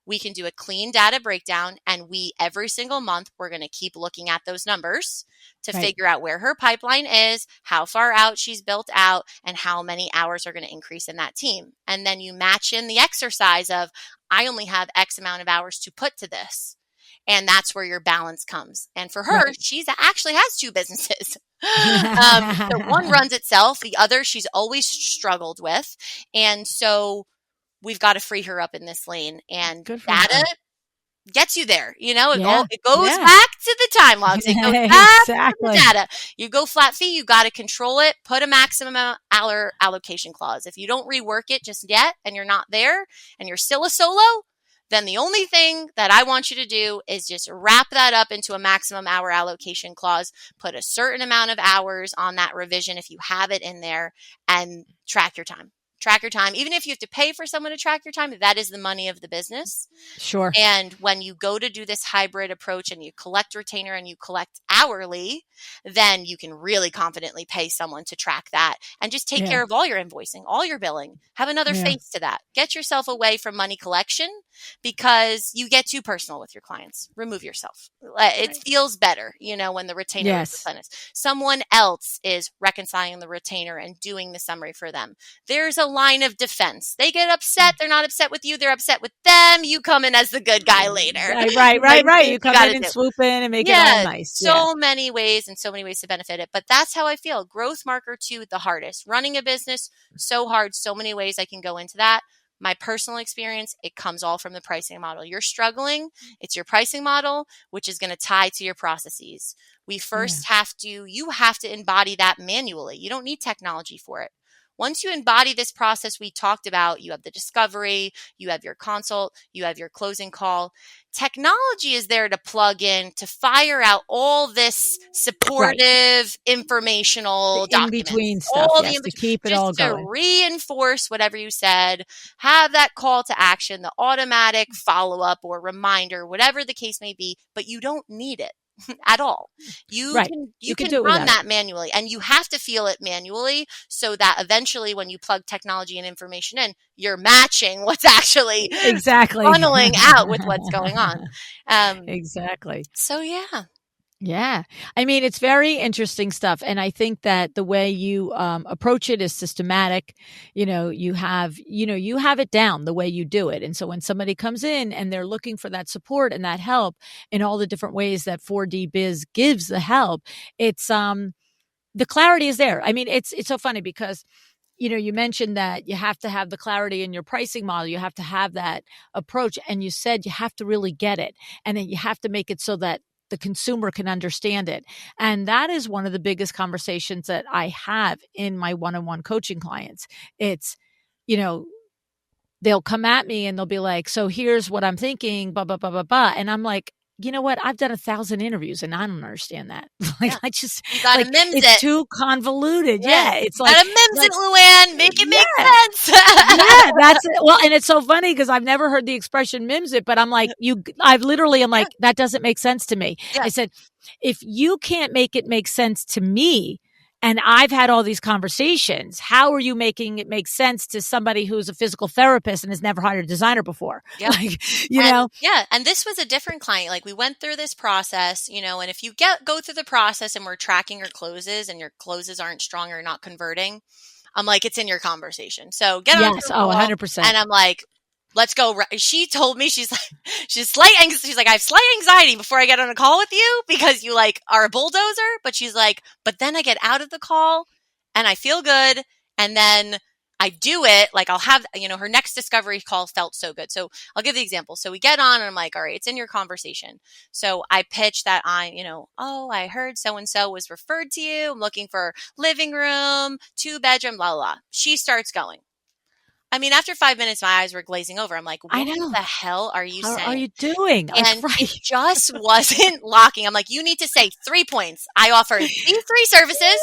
B: we can do a clean data breakdown. And every single month, we're going to keep looking at those numbers to figure out where her pipeline is, how far out she's built out, and how many hours are going to increase in that team. And then you match in the exercise of, I only have X amount of hours to put to this. And that's where your balance comes. And for her, she's actually has 2 businesses. So one runs itself. The other she's always struggled with. And so we've got to free her up in this lane. And data gets you there. It goes back to the time logs. It goes back to the data. You go flat fee, you got to control it. Put a maximum hour allocation clause. If you don't rework it just yet and you're not there and you're still a solo, then the only thing that I want you to do is just wrap that up into a maximum hour allocation clause, put a certain amount of hours on that revision if you have it in there, and track your time. Track your time. Even if you have to pay for someone to track your time, that is the money of the business.
A: Sure.
B: And when you go to do this hybrid approach and you collect retainer and you collect hourly, then you can really confidently pay someone to track that and just take care of all your invoicing, all your billing. Have another face to that. Get yourself away from money collection because you get too personal with your clients. Remove yourself. It feels better, when the retainer is replenished. Someone else is reconciling the retainer and doing the summary for them. There's a line of defense. They get upset. They're not upset with you. They're upset with them. You come in as the good guy later.
A: Right. You come in and swoop in and make it all nice.
B: So many ways and so many ways to benefit it. But that's how I feel. Growth marker 2, the hardest. Running a business, so hard. So many ways I can go into that. My personal experience, it comes all from the pricing model. You're struggling. It's your pricing model, which is going to tie to your processes. We first you have to embody that manually. You don't need technology for it. Once you embody this process we talked about, you have the discovery, you have your consult, you have your closing call. Technology is there to plug in, to fire out all this supportive, informational documents.
A: In-between stuff, to keep it all going.
B: To reinforce whatever you said, have that call to action, the automatic follow-up or reminder, whatever the case may be, but you don't need it at all. You can run that manually, and you have to feel it manually so that eventually when you plug technology and information in, you're matching what's actually funneling out with what's going on.
A: Exactly.
B: So
A: yeah. I mean, it's very interesting stuff. And I think that the way you approach it is systematic. You have it down the way you do it. And so when somebody comes in and they're looking for that support and that help in all the different ways that 4D Biz gives the help, it's the clarity is there. I mean, it's so funny because you mentioned that you have to have the clarity in your pricing model. You have to have that approach. And you said you have to really get it. And then you have to make it so that the consumer can understand it. And that is one of the biggest conversations that I have in my one-on-one coaching clients. It's, they'll come at me and they'll be like, so here's what I'm thinking, blah, blah, blah, blah, blah. And I'm like, you know what? I've done 1,000 interviews and I don't understand that. I just,
B: you gotta mims
A: it's too convoluted. It's
B: like, gotta mims it, Luann. Make it make sense.
A: That's it. Well, and it's so funny because I've never heard the expression mims it, but I'm like, I'm like, that doesn't make sense to me. I said, if you can't make it make sense to me, And I've had all these conversations. How are you making it make sense to somebody who's a physical therapist and has never hired a designer before?
B: Yep.
A: Like, you know?
B: Yeah. And this was a different client. Like we went through this process, and if you go through the process and we're tracking your closes and your closes aren't strong or not converting, I'm like, it's in your conversation. So get on
A: Yes.
B: the
A: Oh,
B: call.
A: 100%.
B: And I'm like, let's go. She told me, she's like, she's like, I have slight anxiety before I get on a call with you because you like are a bulldozer. But she's like, but then I get out of the call and I feel good. And then I do it. Like I'll have, her next discovery call felt so good. So I'll give the example. So we get on and I'm like, all right, it's in your conversation. So I pitch that oh, I heard so-and-so was referred to you. I'm looking for living room, 2-bedroom, blah, blah, blah. She starts going. I mean, after 5 minutes, my eyes were glazing over. I'm like,
A: I
B: what
A: know.
B: the hell are you
A: How
B: saying?
A: are you doing? Like,
B: And it just wasn't locking. I'm like, you need to say 3 points. I offer these 3 services,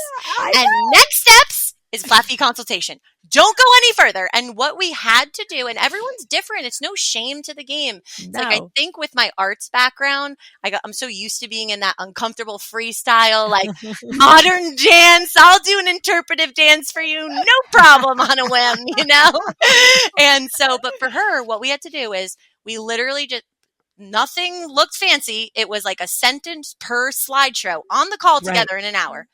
B: and next steps is flat fee consultation. Don't go any further. And what we had to do, and everyone's different. It's no shame to the game. It's like, I think with my arts background, I'm so used to being in that uncomfortable freestyle, like modern dance. I'll do an interpretive dance for you. No problem on a whim, And so, but for her, what we had to do is we literally just, nothing looked fancy. It was like a sentence per slideshow on the call together in an hour.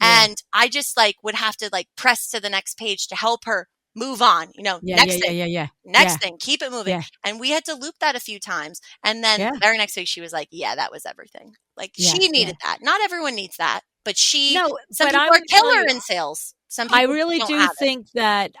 B: Yeah. And I just would have to press to the next page to help her move on, next thing, keep it moving. Yeah. And we had to loop that a few times. And then the very next week she was like, yeah, that was everything. She needed that. Not everyone needs that, but some people are killer in sales. Some people
A: I really do think that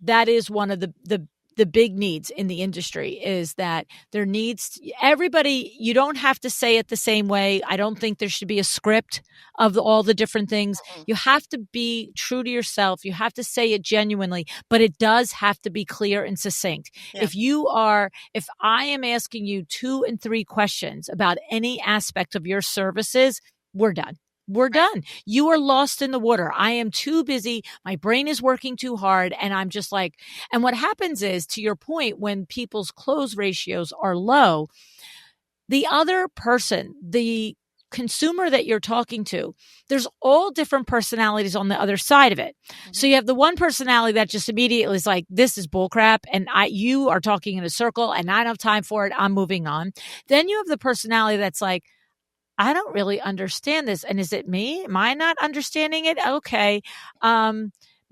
A: that is one of the big needs in the industry is that there needs everybody. You don't have to say it the same way. I don't think there should be a script of all the different things. Mm-hmm. You have to be true to yourself. You have to say it genuinely, but it does have to be clear and succinct. Yeah. If I am asking you 2 and 3 questions about any aspect of your services, we're done. We're done. You are lost in the water. I am too busy. My brain is working too hard. And I'm just like, and what happens is, to your point, when people's close ratios are low, the other person, the consumer that you're talking to, there's all different personalities on the other side of it. Mm-hmm. So you have the one personality that just immediately is like, this is bullcrap. And you are talking in a circle and I don't have time for it. I'm moving on. Then you have the personality that's like, I don't really understand this. And is it me? Am I not understanding it? Okay.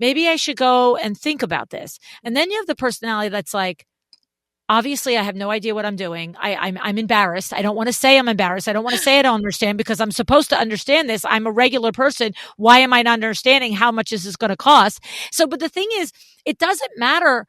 A: Maybe I should go and think about this. And then you have the personality that's like, obviously I have no idea what I'm doing. I'm embarrassed. I don't want to say I'm embarrassed. I don't want to say I don't understand because I'm supposed to understand this. I'm a regular person. Why am I not understanding how much is this going to cost? So, but the thing is, it doesn't matter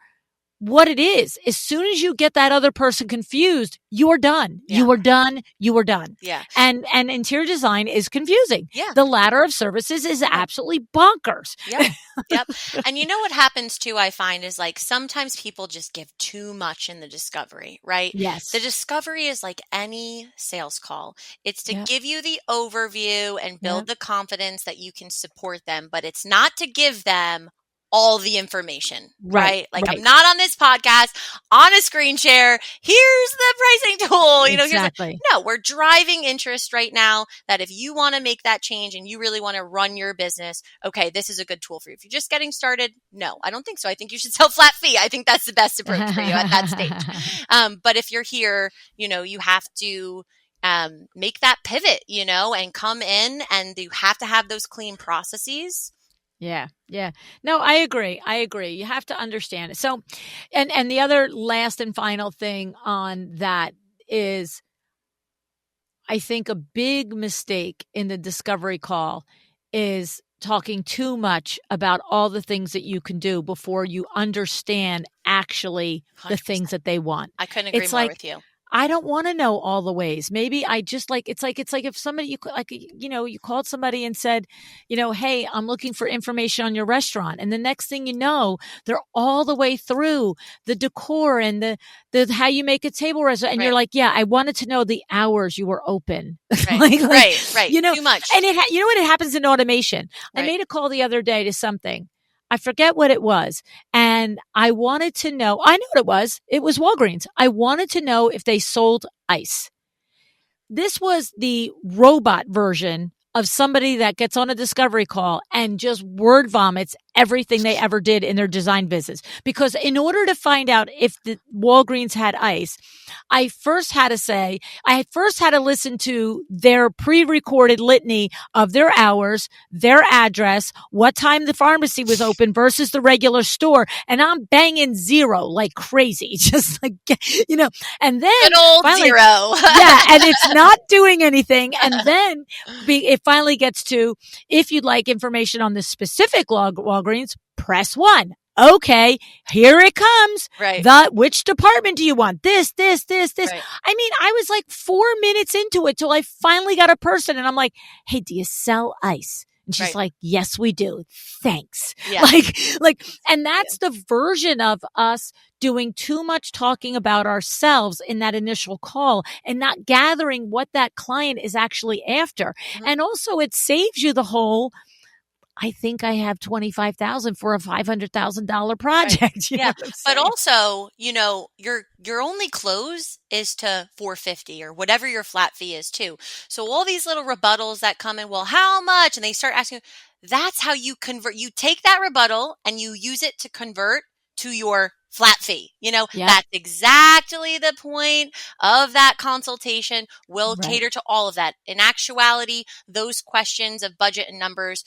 A: what it is. As soon as you get that other person confused, you are done. Yeah. You are done. You are done.
B: Yeah.
A: And interior design is confusing.
B: Yeah.
A: The ladder of services is absolutely bonkers.
B: Yep. Yep. And you know what happens too, I find, is sometimes people just give too much in the discovery, right?
A: Yes.
B: The discovery is like any sales call. It's to give you the overview and build the confidence that you can support them, but it's not to give them all the information, right? I'm not on this podcast on a screen share. Here's the pricing tool.
A: Exactly.
B: No, we're driving interest right now that if you want to make that change and you really want to run your business, okay, this is a good tool for you. If you're just getting started, no, I don't think so. I think you should sell flat fee. I think that's the best approach for you at that stage. But if you're here, you have to make that pivot, and come in, and you have to have those clean processes.
A: Yeah. Yeah. No, I agree. You have to understand it. So, and the other last and final thing on that is, I think a big mistake in the discovery call is talking too much about all the things that you can do before you understand actually 100%. The things that they want.
B: I couldn't agree more with you.
A: I don't want to know all the ways. Maybe I just it's like if somebody, you called somebody and said, hey, I'm looking for information on your restaurant. And the next thing you know, they're all the way through the decor and the how you make a table reservation. And you're like, yeah, I wanted to know the hours you were open.
B: Right. Right. Too much.
A: And you know what? It happens in automation. Right. I made a call the other day to something. I forget what it was. And I wanted to know, I knew what it was. It was Walgreens. I wanted to know if they sold ice. This was the robot version of somebody that gets on a discovery call and just word vomits everything they ever did in their design business. Because in order to find out if the Walgreens had ice, I first had to listen to their pre-recorded litany of their hours, their address, what time the pharmacy was open versus the regular store. And I'm banging zero like crazy, just like, and then
B: Good old
A: finally,
B: zero.
A: yeah, and it's not doing anything. And then it finally gets to, if you'd like information on this specific Walgreens, press 1. Okay, here it comes.
B: Right.
A: Which department do you want? This.
B: Right.
A: I mean, I was like 4 minutes into it till I finally got a person, and I'm like, hey, do you sell ice? And she's
B: Right.
A: like, yes, we do. Thanks.
B: Yeah.
A: And that's the version of us doing too much talking about ourselves in that initial call and not gathering what that client is actually after.
B: Mhm.
A: And also it saves you the whole, I think I have 25,000 for a $500,000 project.
B: Right.
A: You know
B: Yeah.
A: what I'm
B: But
A: saying?
B: also, your only close is to 450 or whatever your flat fee is too. So all these little rebuttals that come in, well, how much? And they start asking, that's how you convert. You take that rebuttal and you use it to convert to your flat fee.
A: Yep.
B: That's exactly the point of that consultation. We'll
A: Right.
B: cater to all of that. In actuality, those questions of budget and numbers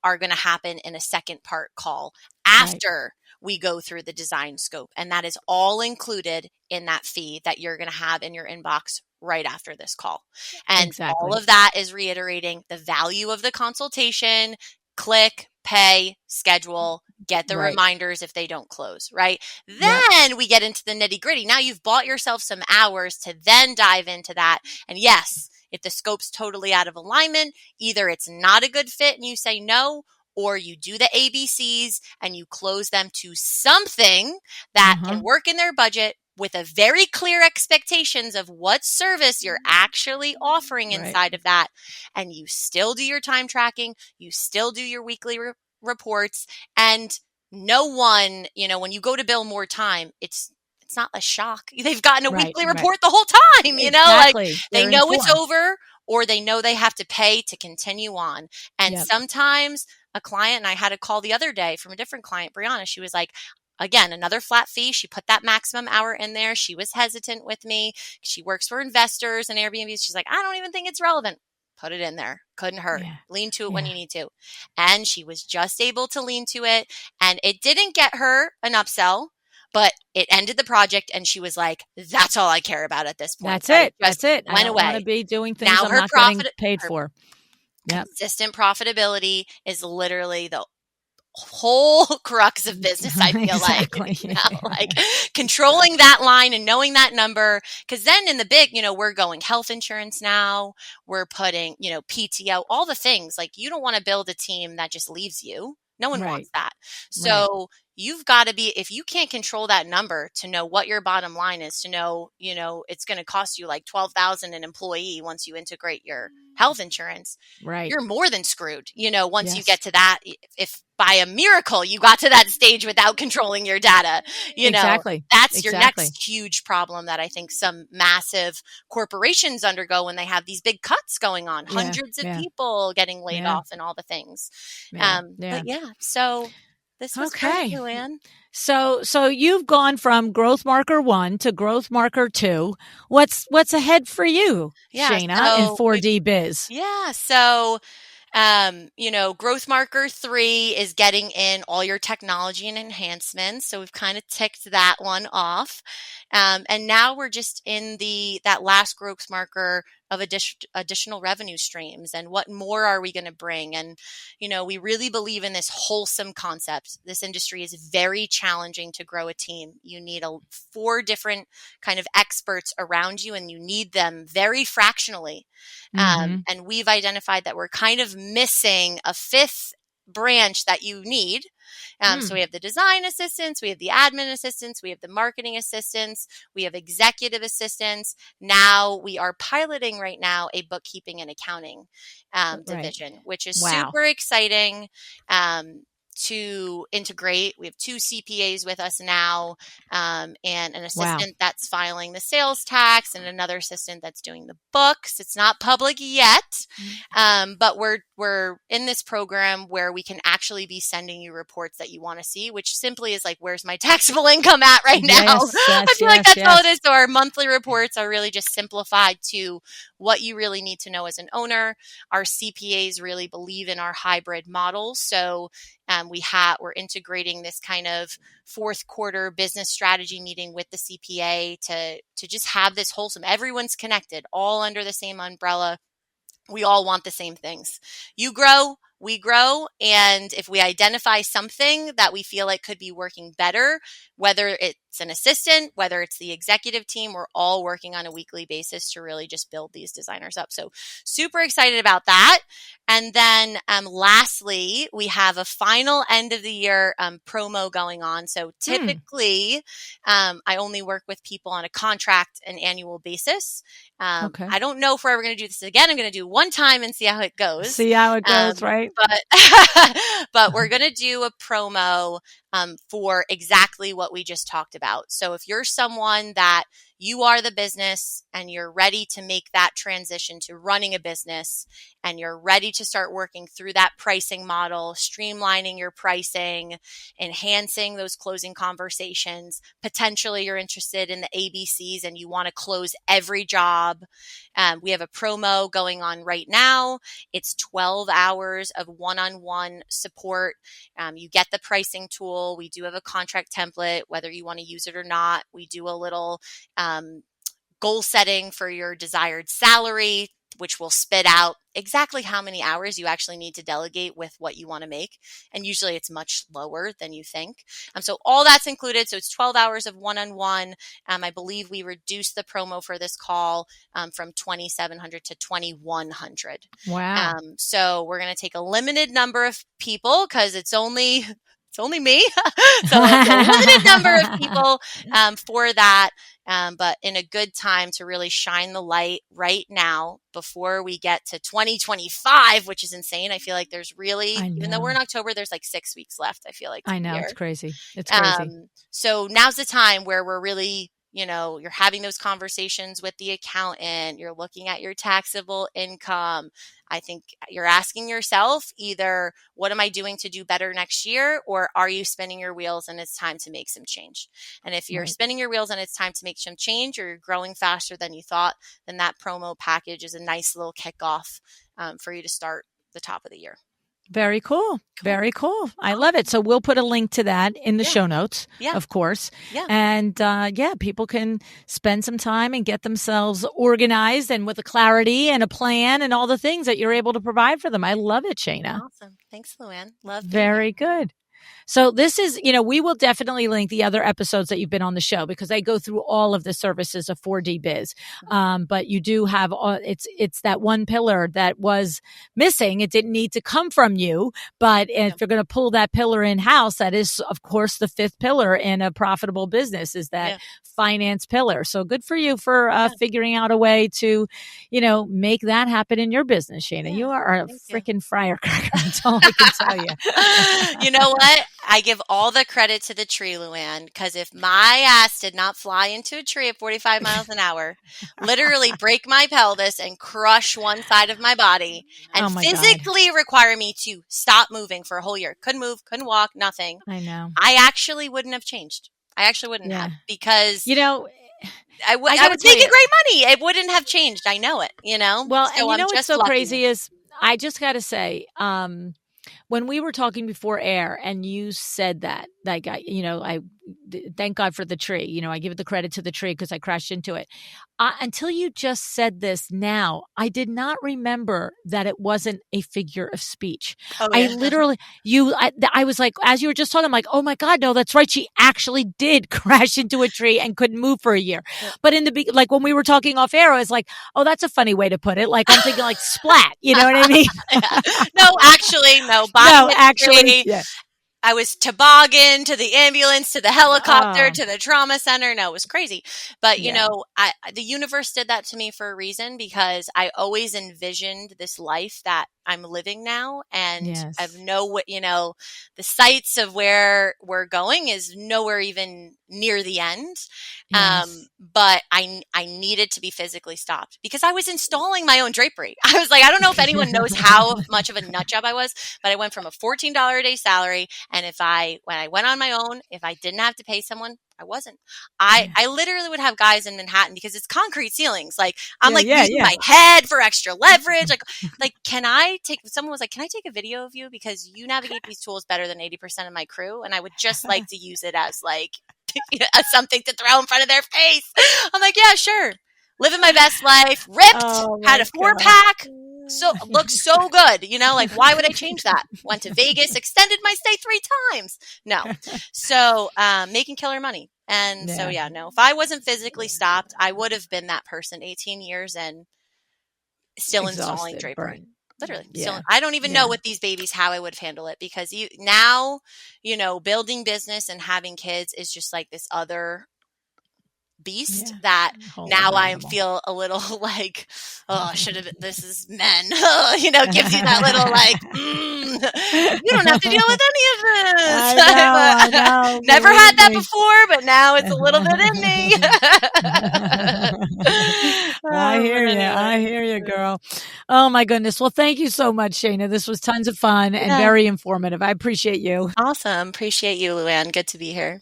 B: are going to happen in a second part call after we go through the design scope. And that is all included in that fee that you're going to have in your inbox right after this call. And all
A: Exactly.
B: of that is reiterating the value of the consultation. Click, pay, schedule, get the
A: Right.
B: reminders if they don't close, right?
A: Yep.
B: Then we get into the nitty gritty. Now you've bought yourself some hours to then dive into that. And yes, if the scope's totally out of alignment, either it's not a good fit and you say no, or you do the ABCs and you close them to something that can work in their budget with a very clear expectations of what service you're actually offering
A: Right.
B: inside of that. And you still do your time tracking, you still do your weekly reports, and no one, when you go to bill more time, it's not a shock. They've gotten a weekly report the whole time, like
A: Exactly.
B: they
A: They're
B: know it's
A: informed.
B: over, or they know they have to pay to continue on. And
A: Yep.
B: sometimes a client, and I had a call the other day from a different client, Brianna, she was like, again, another flat fee. She put that maximum hour in there. She was hesitant with me. She works for investors and Airbnbs. She's like, I don't even think it's relevant. Put it in there. Couldn't hurt.
A: Yeah.
B: Lean to it when
A: Yeah.
B: you need to. And she was just able to lean to it. And it didn't get her an upsell, but it ended the project. And she was like, that's all I care about at this point.
A: That's it.
B: Just
A: That's it. I
B: went
A: don't want to
B: away.
A: be doing things
B: Now
A: I'm
B: her
A: not getting paid
B: her
A: for. Yep.
B: consistent profitability is literally the whole crux of business, I feel
A: Exactly.
B: like controlling that line and knowing that number. Because then in the big, we're going health insurance now, we're putting, PTO, all the things. Like, you don't want to build a team that just leaves you. No one wants that. So you've got to be, if you can't control that number to know what your bottom line is, to know, it's going to cost you like $12,000 an employee once you integrate your health insurance, you're more than screwed. Once you get to that, if by a miracle you got to that stage without controlling your data, that's your next huge problem that I think some massive corporations undergo when they have these big cuts going on, hundreds of people getting laid off and all the things. But so this was great, Joanne.
A: So you've gone from growth marker 1 to growth marker 2. What's ahead for you, Shayna, in 4D biz?
B: Yeah. So, growth marker 3 is getting in all your technology and enhancements. So we've kind of ticked that one off. And now we're just in that last growth marker of additional revenue streams, and what more are we going to bring? And, we really believe in this wholesome concept. This industry is very challenging to grow a team. You need 4 different kind of experts around you, and you need them very fractionally. And we've identified that we're kind of missing a 5th branch that you need. So we have the design assistants, we have the admin assistants, we have the marketing assistants, we have executive assistants. Now we are piloting right now a bookkeeping and accounting division, which is super exciting. to integrate. We have 2 CPAs with us now, and an
A: Wow.
B: assistant that's filing the sales tax and another assistant that's doing the books. It's not public yet, but we're in this program where we can actually be sending you reports that you want to see, which simply is like, where's my taxable income at right now?
A: Yes,
B: I
A: yes,
B: feel like
A: yes,
B: that's all it
A: yes.
B: is. So our monthly reports are really just simplified to what you really need to know as an owner. Our CPAs really believe in our hybrid model. So we're integrating this kind of fourth quarter business strategy meeting with the CPA to just have this wholesome, everyone's connected, all under the same umbrella. We all want the same things. You grow, we grow. And if we identify something that we feel like could be working better, whether it's an assistant, whether it's the executive team, we're all working on a weekly basis to really just build these designers up. So super excited about that. And then lastly, we have a final end of the year promo going on. So typically, I only work with people on a contract and annual basis.
A: Okay.
B: I don't know if we're ever going to do this again. I'm going to do one time and see how it goes.
A: See how it goes, right?
B: But we're going to do a promo for exactly what we just talked about. So if you're someone that you are the business and you're ready to make that transition to running a business and you're ready to start working through that pricing model, streamlining your pricing, enhancing those closing conversations, potentially you're interested in the ABCs and you want to close every job. We have a promo going on right now. It's 12 hours of one-on-one support. You get the pricing tool. We do have a contract template, whether you want to use it or not. We do a little goal setting for your desired salary, which will spit out exactly how many hours you actually need to delegate with what you want to make. And usually it's much lower than you think. So all that's included. So it's 12 hours of one-on-one. I believe we reduced the promo for this call from 2,700 to 2,100.
A: Wow.
B: So we're going to take a limited number of people because it's only me. So it's a limited number of people for that. But in a good time to really shine the light right now before we get to 2025, which is insane. I feel like there's really, even though we're in October, there's like 6 weeks left, I feel like.
A: I know. It's crazy. It's crazy.
B: So now's the time where we're really, you're having those conversations with the accountant, you're looking at your taxable income. I think you're asking yourself either, what am I doing to do better next year? Or are you spinning your wheels and it's time to make some change? And if you're spinning your wheels and it's time to make some change, or you're growing faster than you thought, then that promo package is a nice little kickoff for you to start the top of the year.
A: Very cool. Very cool. I love it. So we'll put a link to that in the show notes, of course.
B: Yeah.
A: And people can spend some time and get themselves organized and with a clarity and a plan and all the things that you're able to provide for them. I love it, Shayna.
B: Awesome. Thanks, Luann. Love.
A: Very good. So this is, we will definitely link the other episodes that you've been on the show because I go through all of the services of 4D Biz. But you do have, it's that one pillar that was missing. It didn't need to come from you, but if you're going to pull that pillar in house, that is of course the fifth pillar in a profitable business is that finance pillar. So good for you for figuring out a way to, make that happen in your business, Shayna. You are a freaking firecracker. That's all I can tell you.
B: You know what? I give all the credit to the tree, Luann, because if my ass did not fly into a tree at 45 miles an hour, literally break my pelvis and crush one side of my body and physically require me to stop moving for a whole year. Couldn't move, couldn't walk, nothing.
A: I know.
B: I actually wouldn't have changed. I actually wouldn't have because I would making great money. It wouldn't have changed. I know it,
A: Well,
B: so
A: and
B: what's
A: so crazy is I just got to say, when we were talking before air and you said that, like, I thank God for the tree. I give the credit to the tree because I crashed into it. Until you just said this now, I did not remember that it wasn't a figure of speech.
B: Oh, yeah.
A: I literally, I was like, as you were just talking, I'm like, oh my God, no, that's right. She actually did crash into a tree and couldn't move for a year. Yeah. But like when we were talking off air, I was like, oh, that's a funny way to put it. Like I'm thinking like splat, you know what I mean?
B: No, actually, no. I was toboggan to the ambulance, to the helicopter, to the trauma center. No, it was crazy. But, the universe did that to me for a reason because I always envisioned this life that I'm living now, and I
A: Yes.
B: know what, the sights of where we're going is nowhere even near the end.
A: Yes.
B: But I needed to be physically stopped because I was installing my own drapery. I was like, I don't know if anyone knows how much of a nut job I was, but I went from a $14 a day salary. And when I went on my own, if I didn't have to pay someone, I wasn't.
A: Yeah.
B: I literally would have guys in Manhattan because it's concrete ceilings. Like I'm
A: Yeah.
B: like
A: Yeah.
B: using
A: Yeah.
B: my head for extra leverage. Like, someone was like, can I take a video of you? Because you navigate these tools better than 80% of my crew. And I would just like to use it as like, as something to throw in front of their face. I'm like, yeah, sure. Living my best life, ripped,
A: Oh
B: had
A: my
B: a 4-pack. So
A: God.
B: looks so good, like why would I change that? Went to Vegas, extended my stay 3 times. No. So making killer money. And so
A: Yeah.
B: no, if I wasn't physically stopped, I would have been that person 18 years and still installing
A: Exhausted,
B: drapery.
A: burnt.
B: Literally.
A: Yeah.
B: I don't even know
A: Yeah.
B: with these babies how I would handle it because now, building business and having kids is just like this other beast
A: Yeah.
B: that
A: Whole
B: now
A: other
B: I
A: animal.
B: feel a little like, oh, should have, this is men, gives you that little like, you don't have to deal with any of this.
A: I know,
B: Never had
A: believe
B: that
A: me.
B: before, but now it's a little bit in me.
A: I
B: But
A: hear you. I
B: anyway.
A: hear you, girl. Oh my goodness. Well, thank you so much, Shayna. This was tons of fun and
B: Yeah.
A: very informative. I appreciate you.
B: Awesome. Appreciate you, Luann. Good to be here.